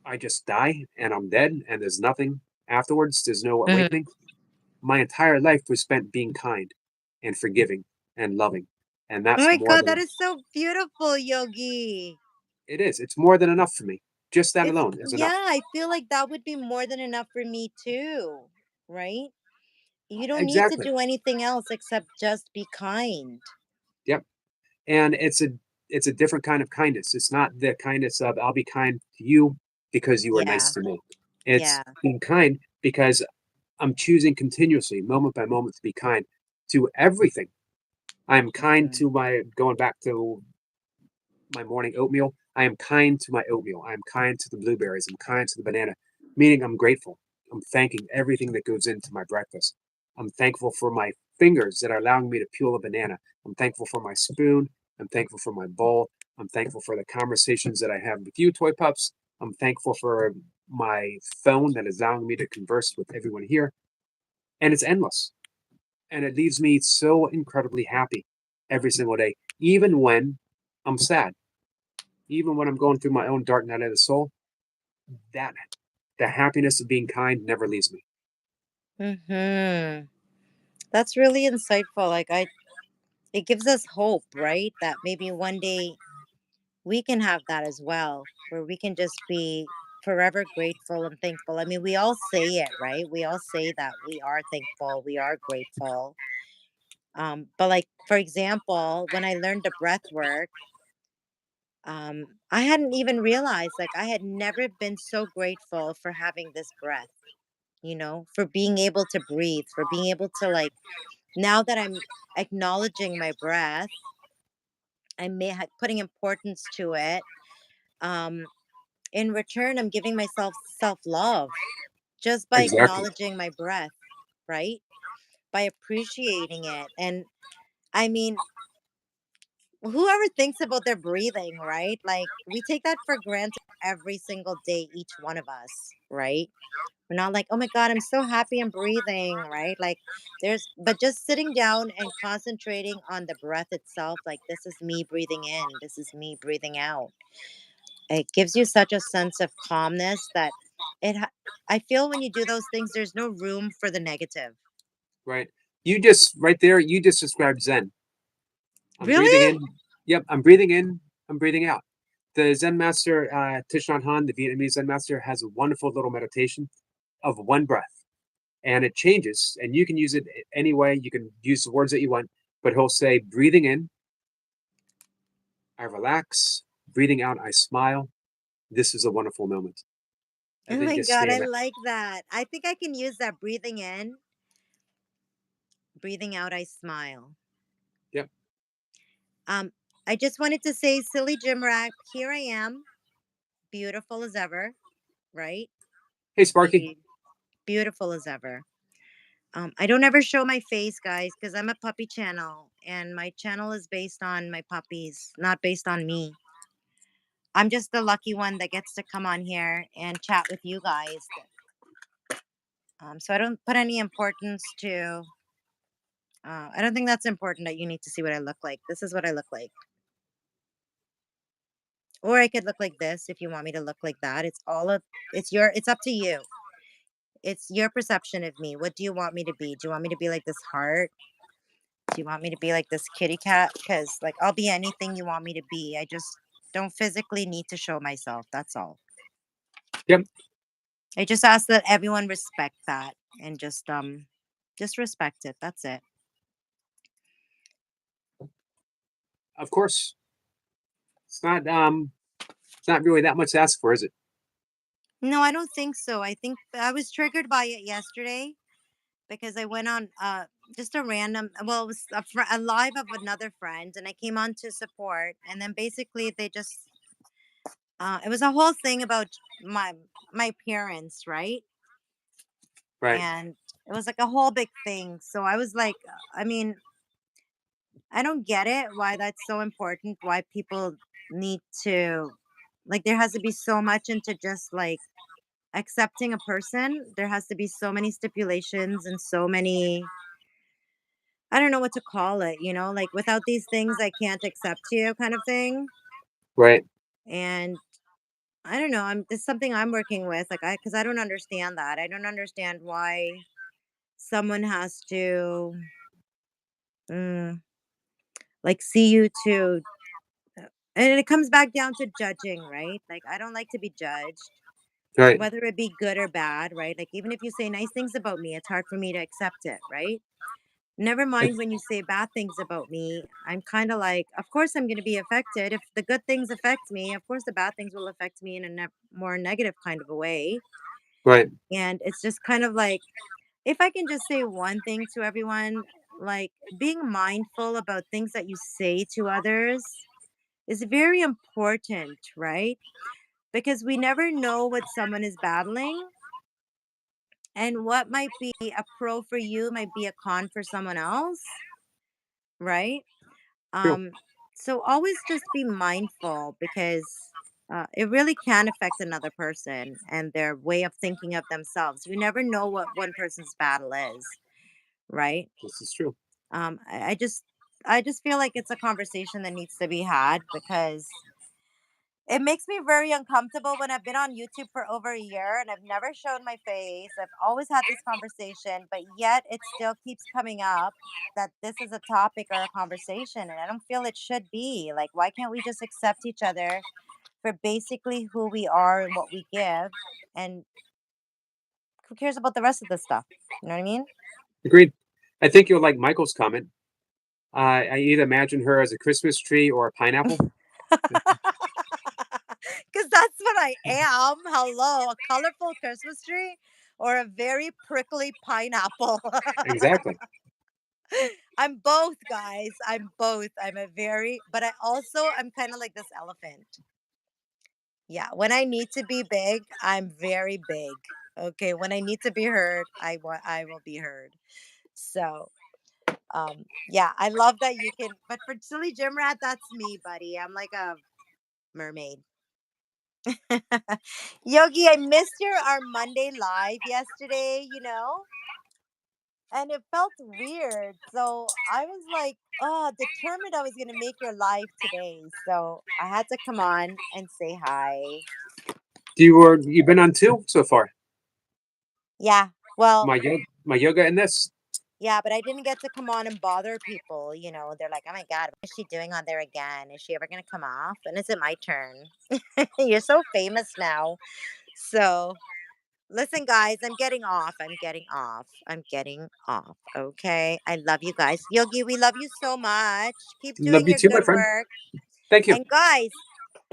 I just die and I'm dead and there's nothing afterwards, there's no Mhm. awakening, my entire life was spent being kind and forgiving and loving. And Oh that's my more God, than that is so beautiful, Yogi. it is. It's more than enough for me. Just that It's, alone is enough. yeah, I feel like that would be more than enough for me too, right? You don't need to Exactly. do anything else except just be kind. Yep. And it's a different kind of kindness. It's not the kindness of I'll be kind to you because you were nice Yeah, to me. It's yeah. being kind because I'm choosing continuously, moment by moment, to be kind to everything. I'm kind Mhm. to my going back to my morning oatmeal. I am kind to my oatmeal. I am kind to the blueberries. I'm kind to the banana, meaning I'm grateful. I'm thanking everything that goes into my breakfast. I'm thankful for my fingers that are allowing me to peel a banana. I'm thankful for my spoon. I'm thankful for my bowl. I'm thankful for the conversations that I have with you, toy pups. I'm thankful for my phone that is allowing me to converse with everyone here. And it's endless. And it leaves me so incredibly happy every single day, even when I'm sad, even when I'm going through my own dark night of the soul, that the happiness of being kind never leaves me. Mhm. That's really insightful. It gives us hope, right? That maybe one day we can have that as well, where we can just be forever grateful and thankful. I mean, we all say it, right? We all say that we are thankful, we are grateful. But like for example, when I learned the breath work, I hadn't even realized like I had never been so grateful for having this breath, for being able to breathe, for being able to like now that I'm acknowledging my breath, putting importance to it. Um, in return, I'm giving myself self love just by Exactly. acknowledging my breath, right? By appreciating it. And I mean, whoever thinks about their breathing, right? Like we take that for granted every single day, each one of us, right? We're not like, oh my God, I'm so happy I'm breathing, right? But just sitting down and concentrating on the breath itself, like, this is me breathing in, this is me breathing out. It gives you such a sense of calmness that I feel when you do those things, there's no room for the negative. Right. You just right there, you just described Zen. I'm breathing Really? in. Yep, I'm breathing in. I'm breathing out. The Zen master, Thich Nhat Hanh, the Vietnamese Zen master, has a wonderful little meditation of one breath, and it changes. And you can use it any way. You can use the words that you want, but he'll say, breathing in, I relax. Breathing out, I smile. This is a wonderful moment. And Oh then my just stay God, in I that. like that. I think I can use that breathing in, breathing out, I smile. Yep. Um, I just wanted to say, silly gym rat, here I am, beautiful as ever, right? Hey, Sparky. Be- Beautiful as ever. I don't ever show my face, guys, because I'm a puppy channel and my channel is based on my puppies, not based on me. I'm just the lucky one that gets to come on here and chat with you guys. So I don't put any importance to. I don't think that's important that you need to see what I look like. This is what I look like. Or I could look like this if you want me to look like that. It's up to you. It's your perception of me. What do you want me to be? Do you want me to be like this heart? Do you want me to be like this kitty cat? Because like I'll be anything you want me to be. I just don't physically need to show myself. That's all. Yep. I just ask that everyone respect that and just respect it. That's it. Of course. It's not really that much to ask for, is it? No, I don't think so. I think I was triggered by it yesterday because I went on just a random, well, it was a live of another friend, and I came on to support, and then basically they just it was a whole thing about my appearance, right? Right. And it was like a whole big thing. So I was like, I mean, I don't get it why that's so important. Why people need to, like, there has to be so much into just like accepting a person. There has to be so many stipulations and so many, I don't know what to call it, like without these things, I can't accept you kind of thing. Right. And I don't know. It's something I'm working with. Like, because I don't understand that. I don't understand why someone has to, mm, like, see you to, and it comes back down to judging, right? Like, I don't like to be judged, Right. whether it be good or bad, right? Like, even if you say nice things about me, it's hard for me to accept it, right? Never mind when you say bad things about me. I'm kind of like, of course I'm going to be affected. If the good things affect me, of course the bad things will affect me in a more negative kind of a way. Right. And it's just kind of like, if I can just say one thing to everyone, like being mindful about things that you say to others is very important, right? Because we never know what someone is battling, and what might be a pro for you might be a con for someone else, right? True. So always just be mindful, because it really can affect another person and their way of thinking of themselves. You never know what one person's battle is, right? This is true. I just feel like it's a conversation that needs to be had, because it makes me very uncomfortable when I've been on YouTube for over a year and I've never shown my face. I've always had this conversation, but yet it still keeps coming up that this is a topic or a conversation, and I don't feel it should be. Like, why can't we just accept each other for basically who we are and what we give? And who cares about the rest of the stuff? You know what I mean? Agreed. I think you'll like Michael's comment. I either imagine her as a Christmas tree or a pineapple. Because that's what I am. Hello, a colorful Christmas tree or a very prickly pineapple. Exactly. I'm both, guys. I'm both. But I'm kind of like this elephant. Yeah, when I need to be big, I'm very big. Okay, when I need to be heard, I will be heard. So, yeah, I love that you can. But for Silly Gym Rat, that's me, buddy. I'm like a mermaid. Yogi, I missed our Monday live yesterday, and it felt weird. So I was like, oh, determined I was going to make your live today. So I had to come on and say hi. You've been on two so far. Yeah. Well, My yoga and this. yeah, but I didn't get to come on and bother people. They're like, oh my God, what is she doing on there again? Is she ever going to come off? And is it my turn? You're so famous now. So listen, guys, I'm getting off. I'm getting off. I'm getting off. Okay. I love you guys. Yogi, we love you so much. Keep Love doing you your too, my good friend. work. Thank you. And guys,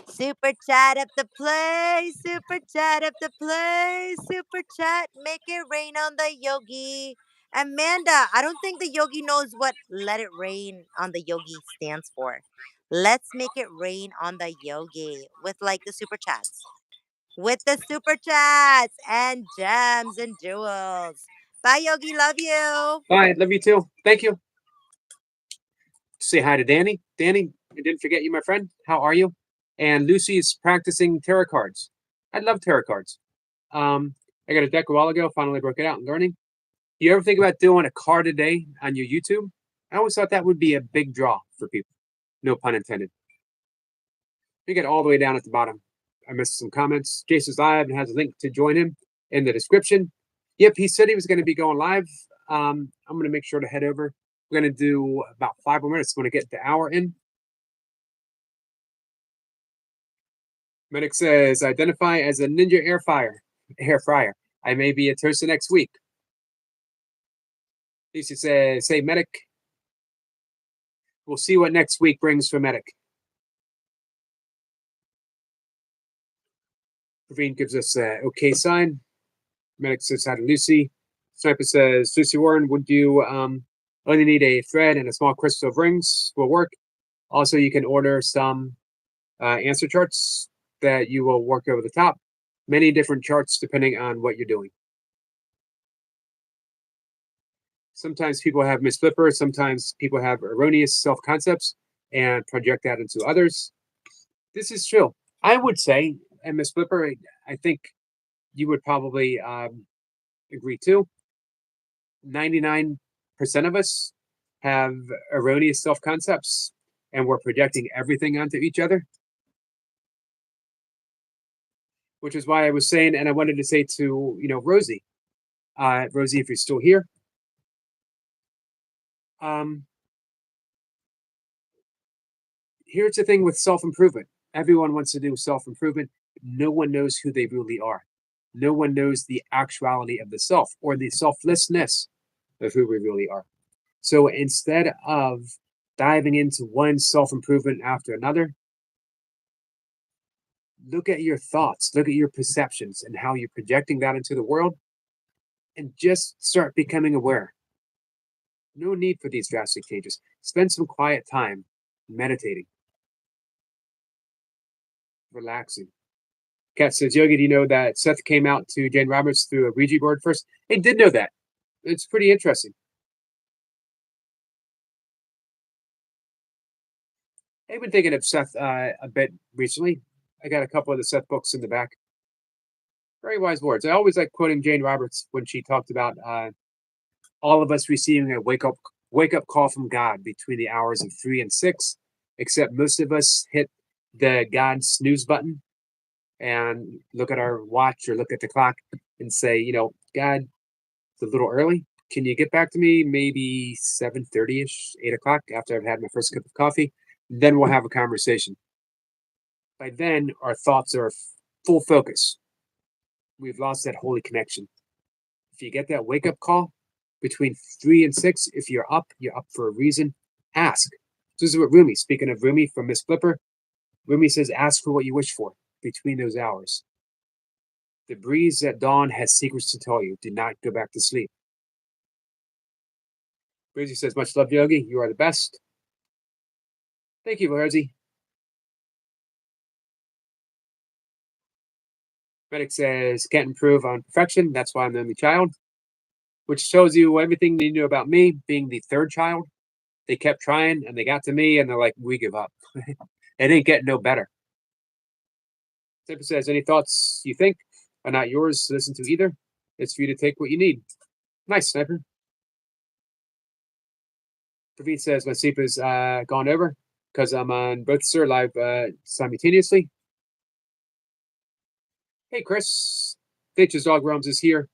super chat up the play. Super chat up the play. Super chat. Make it rain on the Yogi. Amanda, I don't think the Yogi knows what let it rain on the Yogi stands for. Let's make it rain on the Yogi with like the super chats. With the super chats and gems and jewels. Bye, Yogi. Love you. Bye. Love you too. Thank you. Say hi to Danny. Danny, I didn't forget you, my friend. How are you? And Lucy's practicing tarot cards. I love tarot cards. I got a deck a while ago, finally broke it out and learning. You ever think about doing a card a day on your YouTube? I always thought that would be a big draw for people. No pun intended. You get all the way down at the bottom. I missed some comments. Jason's live and has a link to join him in the description. Yep, he said he was going to be going live. I'm going to make sure to head over. We're going to do about 5 more minutes. I'm going to get the hour in. Medic says, identify as a Ninja air fryer. I may be a toaster next week. Lucy says, say Medic. We'll see what next week brings for Medic. Praveen gives us a okay sign. Medic says hi to Lucy. Sniper says, Lucy Warren, would you only need a thread and a small crystal of rings will work. Also, you can order some answer charts that you will work over the top. Many different charts depending on what you're doing. Sometimes people have misflipper. Sometimes people have erroneous self-concepts and project that into others. This is true. I would say, and Miss Flipper, I think you would probably agree too. 99% of us have erroneous self-concepts and we're projecting everything onto each other. Which is why I was saying, and I wanted to say to, Rosie, Rosie, if you're still here, here's the thing with self-improvement. Everyone wants to do self-improvement. No one knows who they really are. No one knows the actuality of the self or the selflessness of who we really are. So instead of diving into one self-improvement after another, look at your thoughts, look at your perceptions and how you're projecting that into the world, and just start becoming aware. No need for these drastic changes. Spend some quiet time meditating, relaxing. Kat says, Yogi, do you know that Seth came out to Jane Roberts through a Ouija board first? I did know that. It's pretty interesting. I've been thinking of Seth a bit recently. I got a couple of the Seth books in the back. Very wise words. I always like quoting Jane Roberts when she talked about all of us receiving a wake up call from God between the hours of 3 and 6, except most of us hit the God snooze button and look at our watch or look at the clock and say, God, it's a little early. Can you get back to me maybe 7:30ish, 8 o'clock after I've had my first cup of coffee? Then we'll have a conversation. By then, our thoughts are full focus. We've lost that holy connection. If you get that wake up call between 3 and 6, if you're up for a reason. Ask. This is what Rumi, speaking of Rumi from Miss Flipper, Rumi says, ask for what you wish for between those hours. The breeze at dawn has secrets to tell you. Do not go back to sleep. Breezy says, much love, Yogi. You are the best. Thank you, Breezy. Medic says, can't improve on perfection. That's why I'm the only child. Which shows you everything you knew about me, being the third child. They kept trying, and they got to me, and they're like, we give up. It ain't getting no better. Sniper says, any thoughts you think are not yours to listen to either? It's for you to take what you need. Nice, Sniper. Praveen says, my sleep is gone over because I'm on both Sir live simultaneously. Hey, Chris. Nature's Dog Realms is here.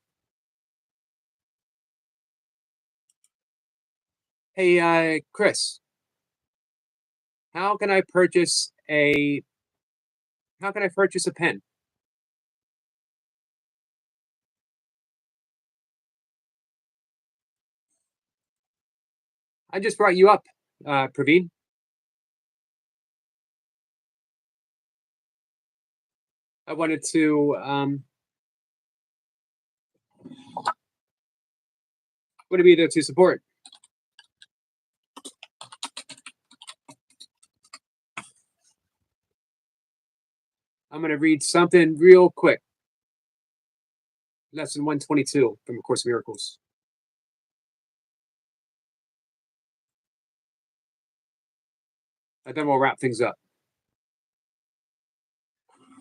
Hey, Chris. How can I purchase a pen? I just brought you up, Praveen. I wanted to what to be there to support. I'm going to read something real quick. Lesson 122 from A Course in Miracles. And then we'll wrap things up.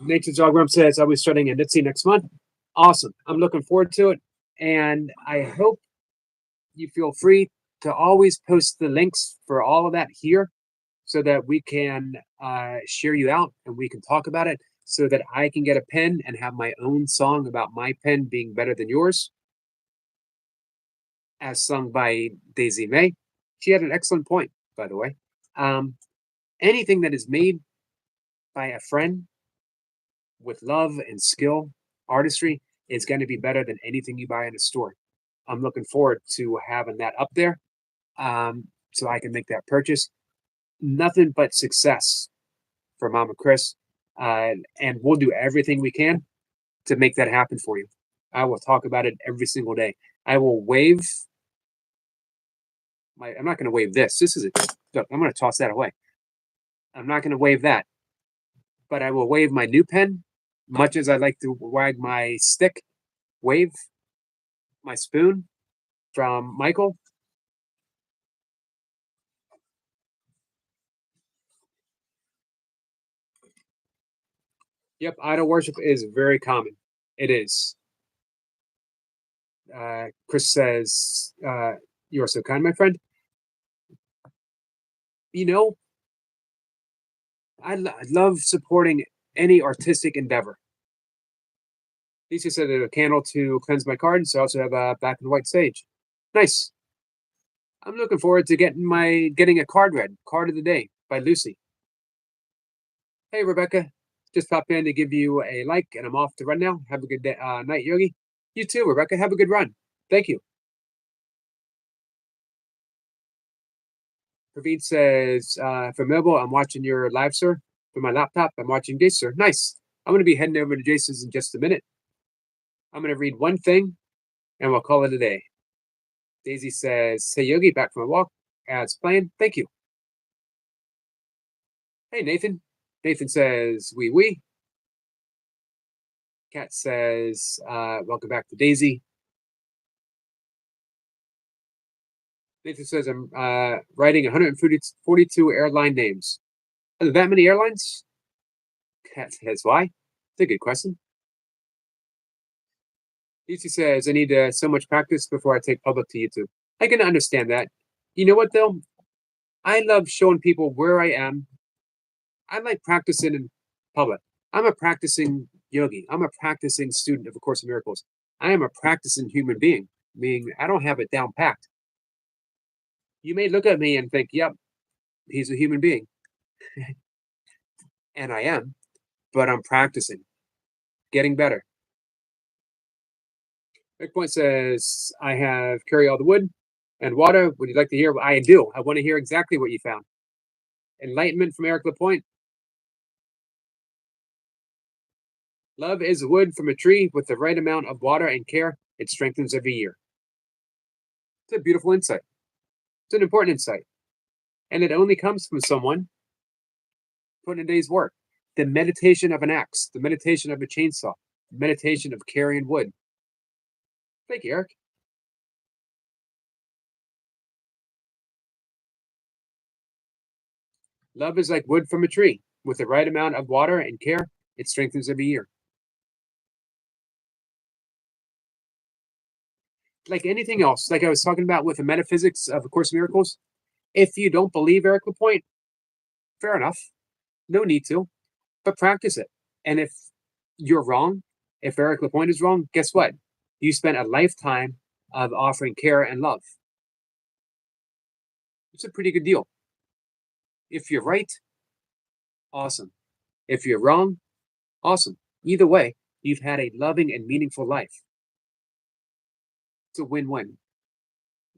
Nature's Dog Rump says I'll be starting in Nitsy next month. Awesome. I'm looking forward to it. And I hope you feel free to always post the links for all of that here so that we can share you out and we can talk about it so that I can get a pen and have my own song about my pen being better than yours, as sung by Daisy May. She had an excellent point, by the way. Anything that is made by a friend with love and skill, artistry, is going to be better than anything you buy in a store. I'm looking forward to having that up there so I can make that purchase. Nothing but success for Mama Chris. And we'll do everything we can to make that happen for you. I will talk about it every single day. I will wave I'm not going to wave this. This is look, I'm going to toss that away. I'm not going to wave that, but I will wave my new pen, much as I like to wag my stick, wave my spoon from Michael. Yep, idol worship is very common. It is. Chris says, you are so kind, my friend. You know, I love supporting any artistic endeavor. Lisa said a candle to cleanse my cards. I also have a black and white sage. Nice. I'm looking forward to getting a card read. Card of the day by Lucy. Hey, Rebecca. Just popped in to give you a like, and I'm off to run now. Have a good day, night, Yogi. You too, Rebecca. Have a good run. Thank you. Praveed says, for mobile, I'm watching your live, sir. For my laptop, I'm watching Jace, sir. Nice. I'm going to be heading over to Jace's in just a minute. I'm going to read one thing, and we'll call it a day. Daisy says, hey, Yogi, back from a walk. Ads playing. Thank you. Hey, Nathan. Nathan says, wee. Kat says, welcome back to Daisy. Nathan says, I'm writing 142 airline names. Are there that many airlines? Kat says, why? It's a good question. Lucy says, I need so much practice before I take public to YouTube. I can understand that. You know what, though? I love showing people where I am. I like practicing in public. I'm a practicing yogi. I'm a practicing student of A Course in Miracles. I am a practicing human being, meaning I don't have it down packed. You may look at me and think, yep, he's a human being. And I am, but I'm practicing, getting better. Point says, I have carry all the wood and water. Would you like to hear? I do. I want to hear exactly what you found. Enlightenment from Eric LaPointe. Love is wood from a tree with the right amount of water and care. It strengthens every year. It's a beautiful insight. It's an important insight. And it only comes from someone putting a day's work. The meditation of an axe, the meditation of a chainsaw, the meditation of carrying wood. Thank you, Eric. Love is like wood from a tree. With the right amount of water and care, it strengthens every year. Like anything else, like I was talking about with the metaphysics of A Course in Miracles, if you don't believe Eric LaPointe, fair enough. No need to, but practice it. And if you're wrong, if Eric LaPointe is wrong, guess what? You spent a lifetime of offering care and love. It's a pretty good deal. If you're right, awesome. If you're wrong, awesome. Either way, you've had a loving and meaningful life. It's a win-win.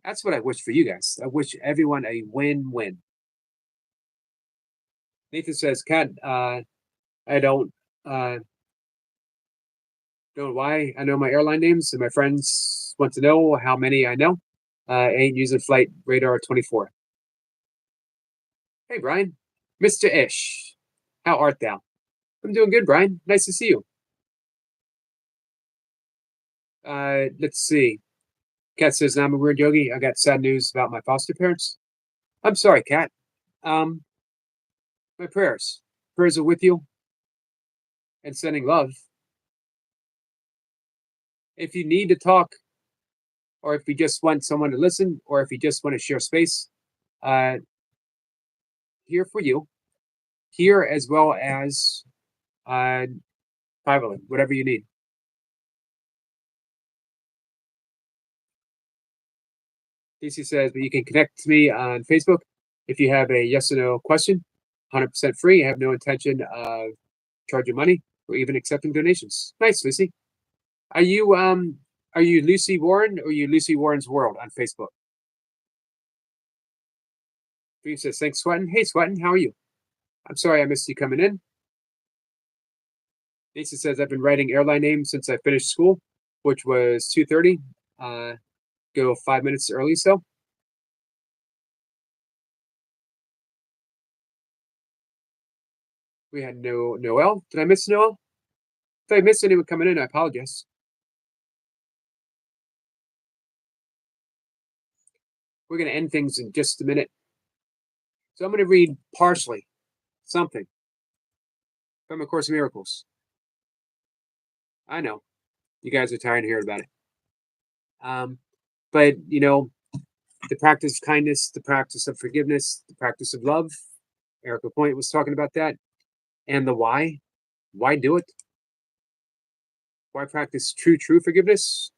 That's what I wish for you guys. I wish everyone a win-win. Nathan says, Kat, I don't know why I know my airline names, and my friends want to know how many I know. I ain't using Flight Radar 24. Hey, Brian. Mr. Ish. How art thou? I'm doing good, Brian. Nice to see you. Let's see. Kat says, I'm a weird yogi. I got sad news about my foster parents. I'm sorry, Kat. My prayers are with you. and sending love. If you need to talk, or if you just want someone to listen, or if you just want to share space, uh, here for you, here as well as privately, whatever you need. DC says, but you can connect to me on Facebook if you have a yes or no question. 100% free. I have no intention of charging money or even accepting donations. Nice, Lucy. Are you Lucy Warren or are you Lucy Warren's World on Facebook? Dream says, thanks, Sweatin. Hey, Sweatin, how are you? I'm sorry I missed you coming in. Lisa says, I've been writing airline names since I finished school, which was 2:30. Go 5 minutes early, so. We had Noel. Did I miss Noel? If I missed anyone coming in, I apologize. We're going to end things in just a minute. So I'm going to read partially something from A Course in Miracles. I know you guys are tired of hearing about it. But, you know, the practice of kindness, the practice of forgiveness, the practice of love. Erica Point was talking about that. And the why. Why do it? Why practice true forgiveness?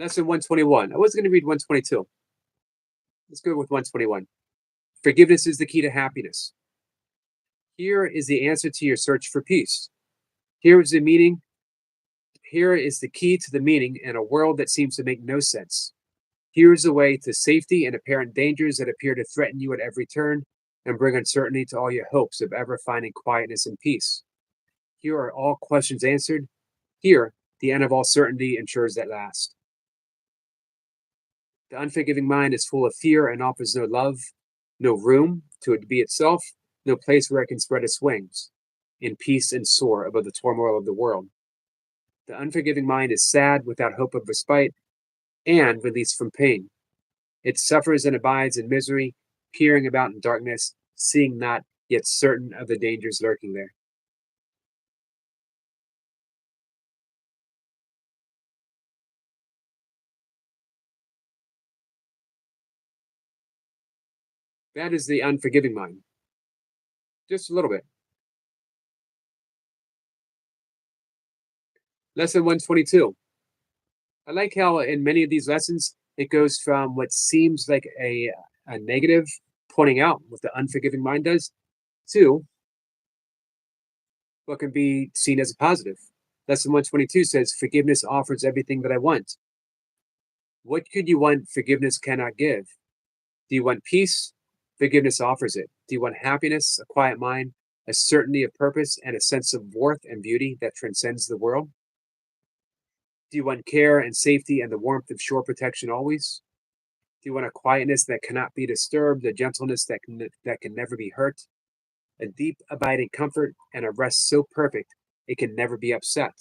Lesson 121. I was going to read 122. Let's go with 121. Forgiveness is the key to happiness. Here is the answer to your search for peace. Here is the meaning. Here is the key to the meaning in a world that seems to make no sense. Here is the way to safety and apparent dangers that appear to threaten you at every turn and bring uncertainty to all your hopes of ever finding quietness and peace. Here are all questions answered. Here, the end of all certainty ensures that last. The unforgiving mind is full of fear and offers no love, no room to it be itself, no place where it can spread its wings, in peace and soar above the turmoil of the world. The unforgiving mind is sad without hope of respite and release from pain. It suffers and abides in misery, peering about in darkness, seeing not, yet certain of the dangers lurking there. That is the unforgiving mind. Just a little bit. Lesson 122. I like how in many of these lessons, it goes from what seems like a negative, pointing out what the unforgiving mind does, to what can be seen as a positive. Lesson 122 says, forgiveness offers everything that I want. What could you want forgiveness cannot give? Do you want peace? Forgiveness offers it. Do you want happiness, a quiet mind, a certainty of purpose, and a sense of worth and beauty that transcends the world? Do you want care and safety and the warmth of shore protection always? Do you want a quietness that cannot be disturbed, a gentleness that can never be hurt, a deep abiding comfort, and a rest so perfect it can never be upset?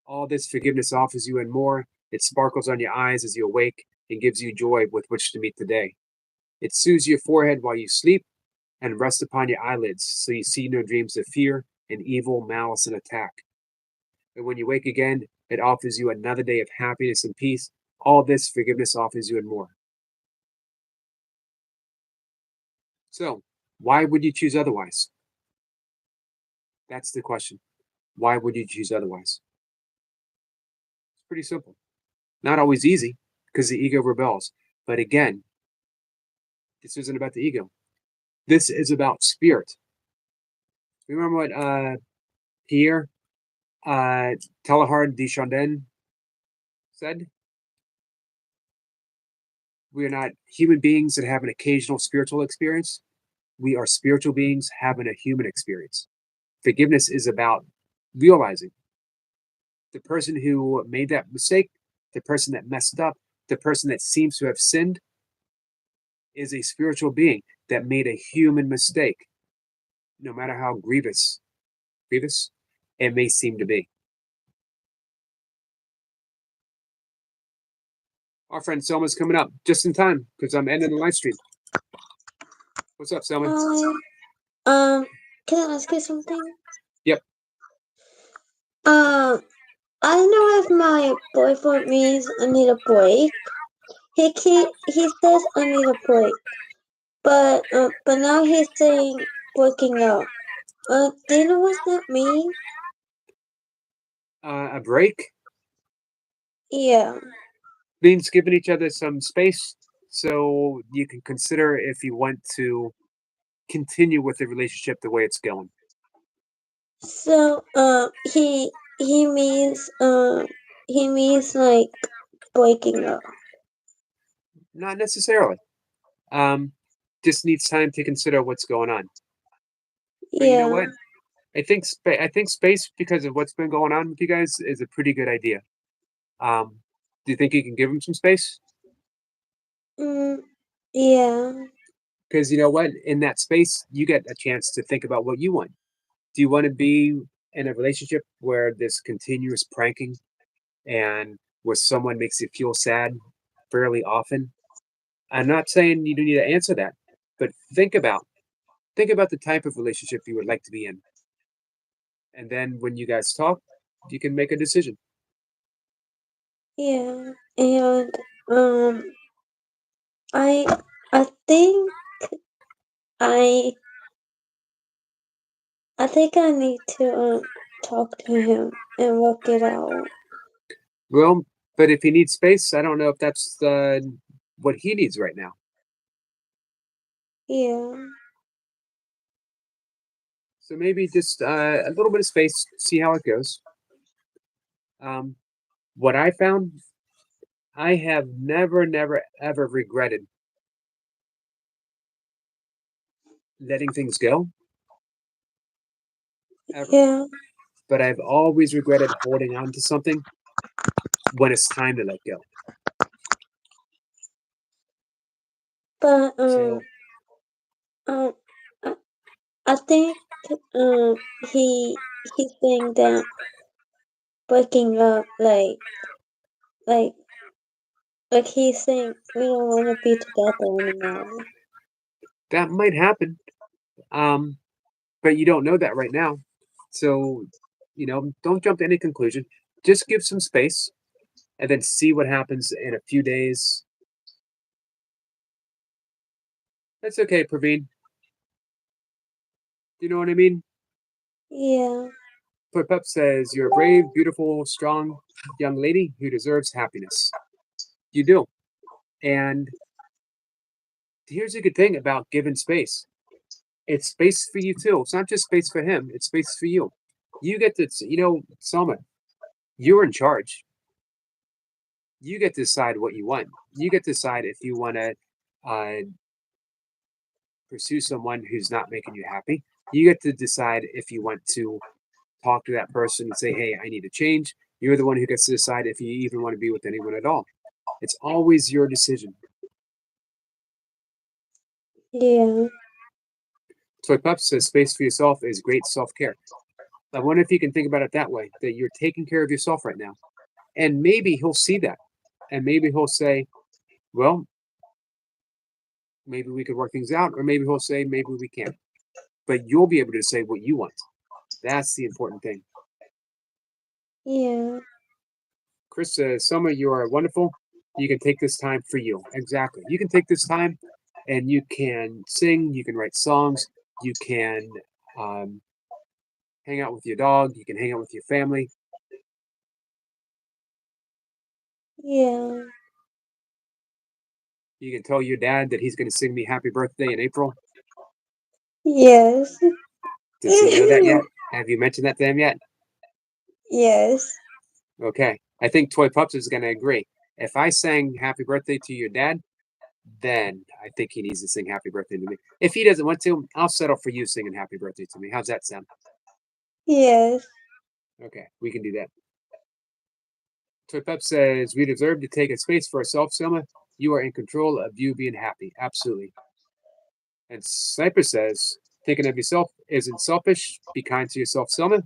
All this forgiveness offers you and more. It sparkles on your eyes as you awake and gives you joy with which to meet the day. It soothes your forehead while you sleep and rests upon your eyelids so you see no dreams of fear and evil, malice, and attack. And when you wake again, it offers you another day of happiness and peace. All this forgiveness offers you and more. So, why would you choose otherwise? That's the question. Why would you choose otherwise? It's pretty simple. Not always easy, because the ego rebels. But again, this isn't about the ego. This is about spirit. Remember what Pierre Teilhard de Chardin said? We are not human beings that have an occasional spiritual experience. We are spiritual beings having a human experience. Forgiveness is about realizing the person who made that mistake, the person that messed up, the person that seems to have sinned is a spiritual being that made a human mistake, no matter how grievous it may seem to be. Our friend Selma's coming up just in time because I'm ending the live stream. What's up, Selman? Can I ask you something? Yep. I don't know if my boyfriend means I need a break. He says I need a break, but now he's saying breaking up. Do you know what that means? A break Yeah. means giving each other some space so you can consider if you want to continue with the relationship the way it's going. So he means like breaking up. Not necessarily. Just needs time to consider what's going on. But you know Yeah. what? I think space, because of what's been going on with you guys, is a pretty good idea. Do you think you can give him some space? Yeah. Because you know what? In that space, you get a chance to think about what you want. Do you want to be in a relationship where there's continuous pranking and where someone makes you feel sad fairly often? I'm not saying you don't need to answer that, but think about the type of relationship you would like to be in. And then when you guys talk, you can make a decision. Yeah. And I think I I need to talk to him and work it out. Well, but if he needs space, I don't know if that's what he needs right now. Yeah. So maybe just a little bit of space, see how it goes. What I found, I have never, ever regretted letting things go, ever. Yeah. But I've always regretted holding on to something when it's time to let go. But So I, I think he's saying that breaking up like he's saying we don't want to be together anymore. that might happen. Um, but you don't know that right now. So, don't jump to any conclusion. Just give some space and then see what happens in a few days. That's okay, Praveen. Do you know what I mean? Yeah. Flip Up says, "You're a brave, beautiful, strong young lady who deserves happiness." You do. And here's a good thing about giving space, it's space for you too. It's not just space for him, it's space for you. You get to, Selma, you're in charge. You get to decide what you want. You get to decide if you want to uh, pursue someone who's not making you happy. You get to decide if you want to talk to that person and say, hey, I need to change. You're the one who gets to decide if you even want to be with anyone at all. It's always your decision. Yeah. Toy Pup says space for yourself is great self-care. I wonder if you can think about it that way, that you're taking care of yourself right now. And maybe he'll see that. And maybe he'll say, well, maybe we could work things out. Or maybe he'll say, maybe we can't. But you'll be able to say what you want. That's the important thing. Yeah. Chris says, Summer, you are wonderful. You can take this time for you. Exactly. You can take this time and you can sing, you can write songs, you can hang out with your dog, you can hang out with your family. Yeah. You can tell your dad that he's going to sing me happy birthday in April. Yes. Does he know that yet? Have you mentioned that to him yet? Yes. Okay. I think Toy Pups is going to agree. If I sang happy birthday to your dad, then I think he needs to sing happy birthday to me. If he doesn't want to, I'll settle for you singing happy birthday to me. How's that sound? Yes. Okay, we can do that. Toy Pep says, we deserve to take a space for ourselves, Selma. You are in control of you being happy. Absolutely. And Sniper says, thinking of yourself isn't selfish. Be kind to yourself, Selma.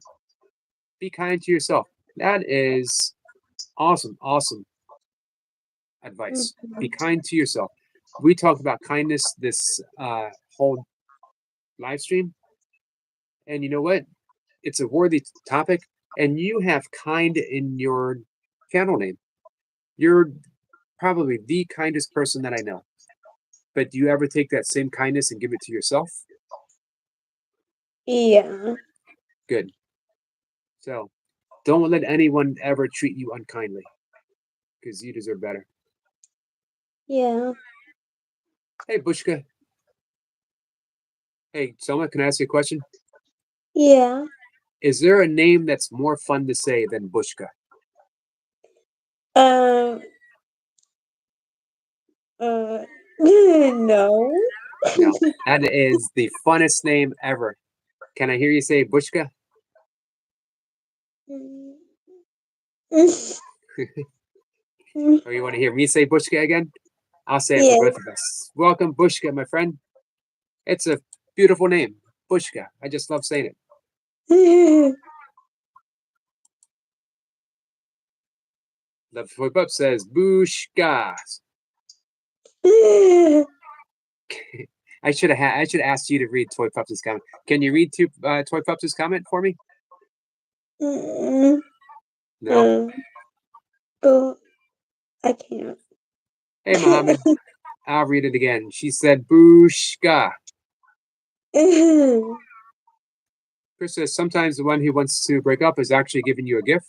Be kind to yourself. That is awesome, awesome advice. Be kind to yourself. We talked about kindness this whole live stream. And you know what? It's a worthy topic, and you have kind in your channel name. You're probably the kindest person that I know. But do you ever take that same kindness and give it to yourself? Yeah. Good. So don't let anyone ever treat you unkindly, because you deserve better. Yeah. Hey, Bushka. Hey, Selma, can I ask you a question? Yeah. Is there a name that's more fun to say than Bushka? No. No. That is the funnest name ever. Can I hear you say Bushka? Or you want to hear me say Bushka again? I'll say it Yeah. for both of us. Welcome, Bushka, my friend. It's a beautiful name, Bushka. I just love saying it. The flip up says Bushka. I should have asked you to read Toy Pups' comment. Can you read Toy Pups' comment for me? No. But I can't. Hey, Mohammed. I'll read it again. She said Bushka. Chris says sometimes the one who wants to break up is actually giving you a gift.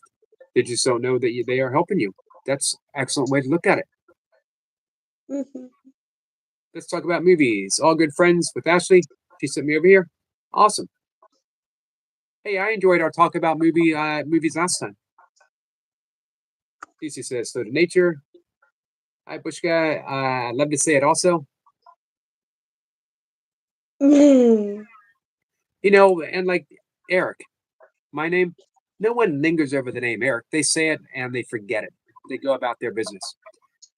They just don't know that they are helping you. That's an excellent way to look at it. Let's talk about movies. All good friends with Ashley. She sent me over here. Awesome. Hey, I enjoyed our talk about movies last time. Lucy says, so to nature. Hi, Bushka. I'd love to say it also. You know, and like Eric, my name, no one lingers over the name Eric. They say it and they forget it. They go about their business.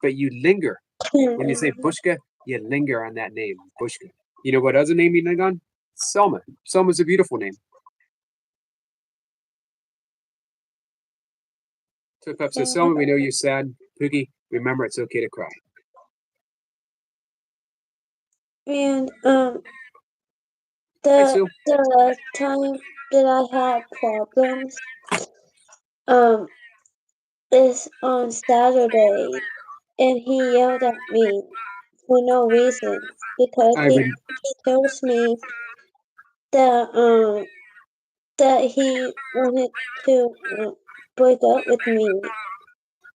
But you linger. When you say Bushka, you linger on that name, Bushka. You know what other name you linger on? Selma. Selma's a beautiful name. Took up says, Selma, we know you're sad. Pookie, remember it's okay to cry. And Hi, Sue. the time that I had problems is on Saturday, and he yelled at me for no reason because he tells me that that he wanted to break up with me,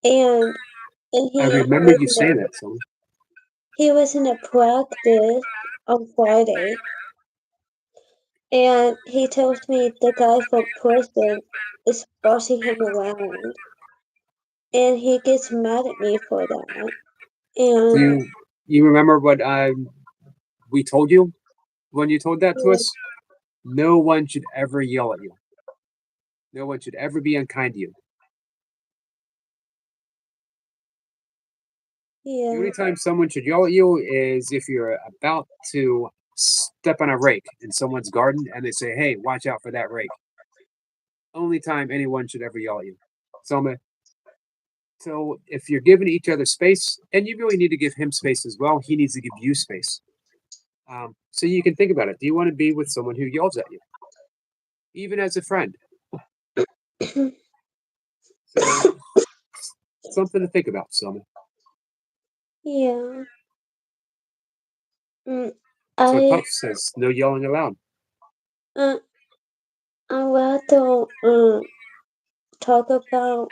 and I he remember you saying that, Selma. he was in a practice on Friday, and he tells me the guy from prison is bossing him around, and he gets mad at me for that. And Do you remember what we told you when you told that to us? No one should ever yell at you. No one should ever be unkind to you. yeah, The only time someone should yell at you is if you're about to step on a rake in someone's garden and they say, hey, watch out for that rake. Only time anyone should ever yell at you. So if you're giving each other space, and you really need to give him space as well, he needs to give you space. So you can think about it. Do you want to be with someone who yells at you? Even as a friend. So something to think about, Selma. yeah. So I Puff says, no yelling aloud. I want to talk about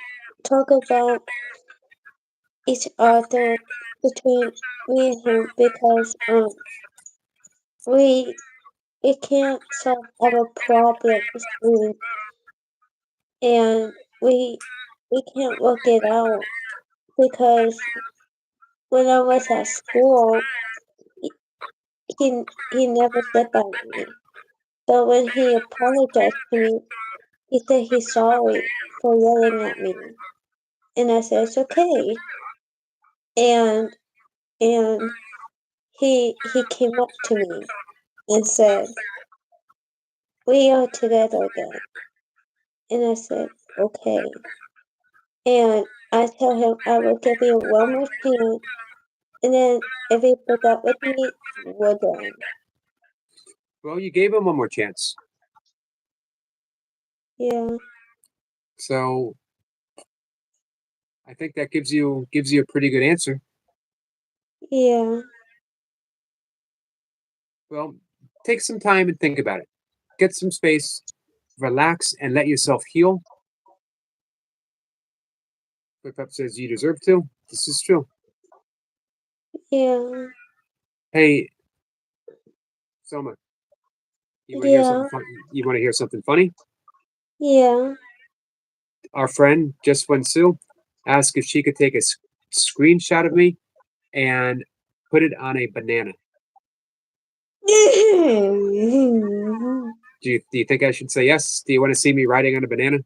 each other between me and him because we can't solve our problems and we can't work it out because when I was at school he never said by me. But when he apologized to me, he said he's sorry for yelling at me. And I said it's okay. And he came up to me and said, we are together again. And I said, okay. And I tell him I will give you one more chance, and then if you break up with me, we're done. Well, you gave him one more chance. Yeah. So I think that gives you a pretty good answer. Yeah. Well, take some time and think about it. Get some space, relax, and let yourself heal. Flip Up says you deserve to. This is true. Yeah. Hey, Selma, you want to hear something fun? You want to hear something funny? Yeah. Our friend Just One Sue asked if she could take a screenshot of me and put it on a banana. Do you think I should say yes? Do you want to see me riding on a banana?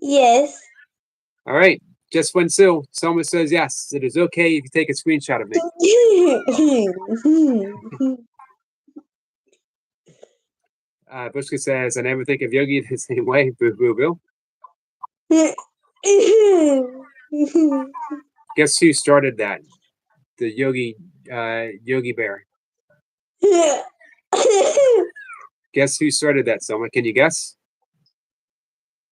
Yes. All right, Just One Sue. Selma says yes. It is okay if you take a screenshot of me. Bushka says, I never think of Yogi the same way. Boo, boo, boo. Guess who started that? The Yogi Bear. Guess who started that, Selma? Can you guess?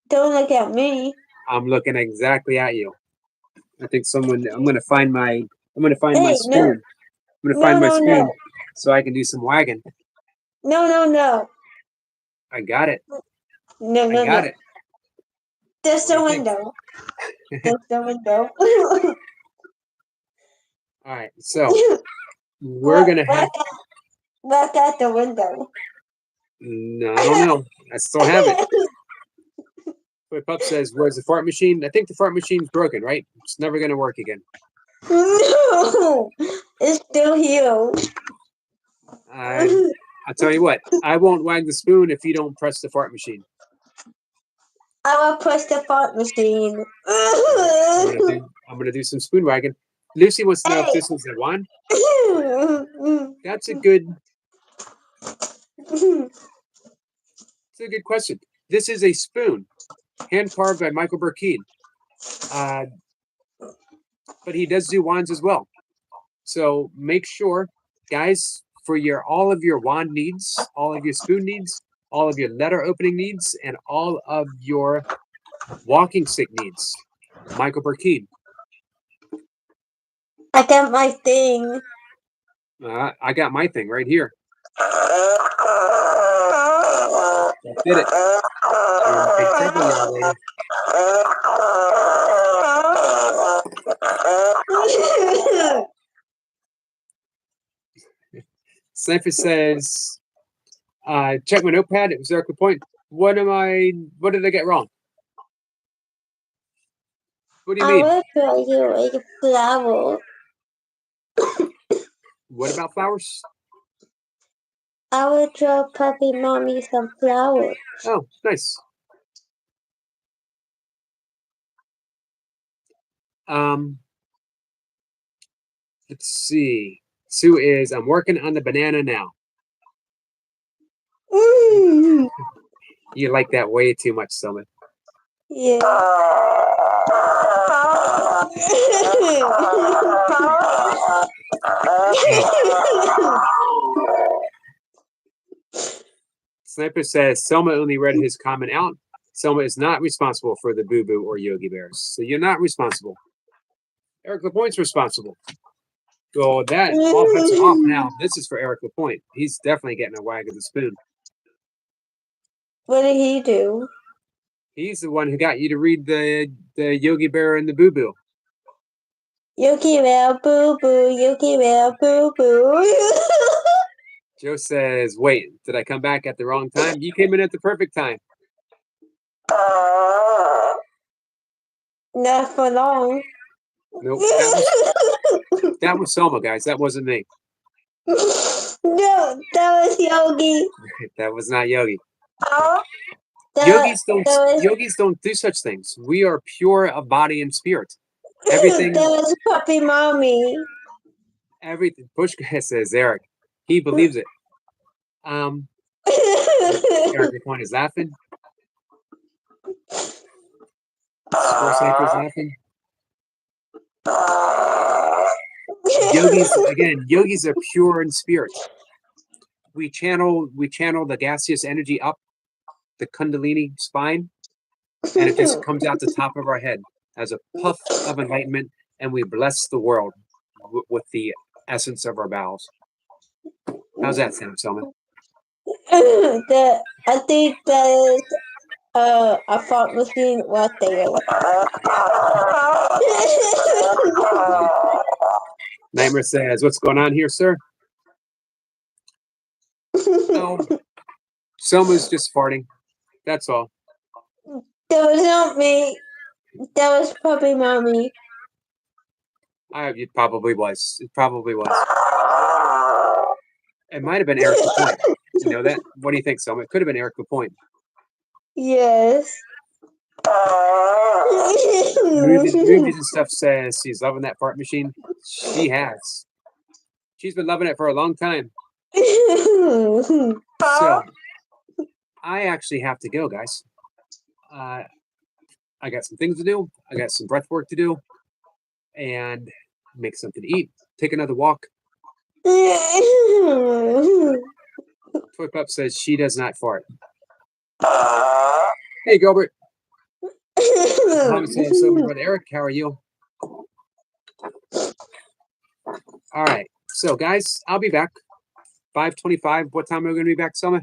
Don't look at me. I'm looking exactly at you. I think someone. I'm gonna find my Hey, spoon. no. I'm gonna No, find my no, spoon no. so I can do some wagging. No. I got it. No, I no, got no. it. There's What do the you think? window. There's the window. All right, so we're gonna have. Back at the window. No, I don't know. I still have it. But Pup says, "Where's the fart machine?" I think the fart machine's broken, right? It's never gonna work again. No, it's still here. I'll tell you what. I won't wag the spoon if you don't press the fart machine. I will push the fart machine. I'm gonna do some spoon wagging. Lucy wants to know if Hey. this was the one. That's a good. It's a good question. This is a spoon, hand carved by Michael Burkeen. But he does do wands as well. So make sure, guys, for all of your wand needs, all of your spoon needs, all of your letter opening needs, and all of your walking stick needs, Michael Burkeen. I got my thing. I got my thing right here. That did it. You're in big trouble now, lady. Sniper says, check my notepad. It was Eric Lapointe. What did I get wrong? What do you mean? I will draw you a flower. What about flowers? I will draw Puppy Mommy some flowers. Oh, nice. Let's see. Sue is, I'm working on the banana now. You like that way too much, Selma. Yeah. Sniper says Selma only read his comment out. Selma is not responsible for the Boo Boo or Yogi Bears. So you're not responsible. Eric Lapointe's responsible. So that all bets are off now. This is for Eric Lapointe. He's definitely getting a wag of the spoon. What did he do? He's the one who got you to read the Yogi Bear and the Boo Boo. Yogi Bear, Boo Boo, Yogi Bear, Boo Boo. Joe says, wait, did I come back at the wrong time? You came in at the perfect time. Not for long. Nope. That was Selma, guys. That wasn't me. No, that was Yogi. That was not Yogi. That Yogis don't do such things. We are pure of body and spirit. Everything. That was Puppy Mommy. Everything. Pushka says Eric. He believes it. Eric Lapointe is laughing. Sniper's laughing. Yogis are pure in spirit. we channel the gaseous energy up the Kundalini spine, and it just comes out the top of our head as a puff of enlightenment, and we bless the world with the essence of our bowels. How's that sound, Selma? I think that is a fart machine right there. Nightmare says, "What's going on here, sir?" Oh, Selma's just farting. That's all. That was not me. That was probably mommy. It probably was. It probably was. It might have been Eric Lapointe. You know that? What do you think, Selma? It could have been Eric Lapointe. Yes. Movies and stuff says she's loving that fart machine. She has. She's been loving it for a long time. So, I actually have to go, guys. I got some things to do. I got some breath work to do, and make something to eat. Take another walk. Toy Pup says she does not fart. Hey, Gilbert. Mom says, so, brother Eric, how are you? All right. So, guys, I'll be back. 5:25. What time are we going to be back, Selma?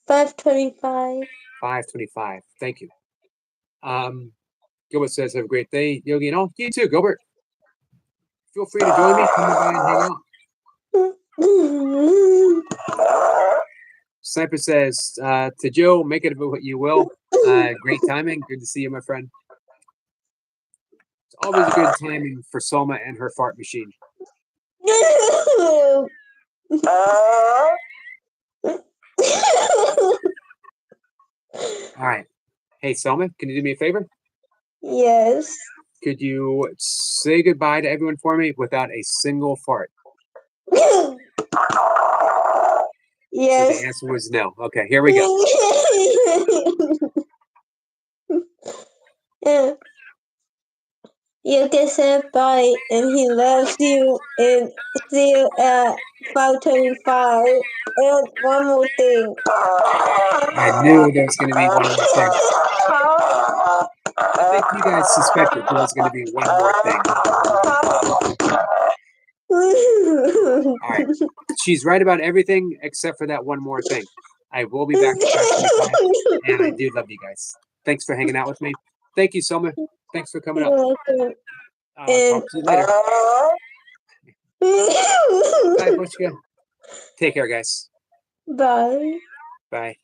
5:25. 5:25. Thank you. Gilbert says, have a great day, Yogi, and all. You too, Gilbert. Feel free to join me. Come by and hang out. Sniper says, to Joe, make it what you will. Great timing. Good to see you, my friend. It's always a good timing for Selma and her fart machine. All right. Hey, Selma, can you do me a favor? Yes. Could you say goodbye to everyone for me without a single fart? Yes. So the answer was no. Okay, here we go. Yeah. You can say bye, and he loves you, and see you at 5:25. And one more thing. I knew there was going to be one more thing. I think you guys suspected there was going to be one more thing. All right. She's right about everything except for that one more thing. I will be back at 5:25, and I do love you guys. Thanks for hanging out with me. Thank you, Selma. Thanks for coming up. I'll talk to you later. Bye, Bushka. Take care, guys. Bye. Bye.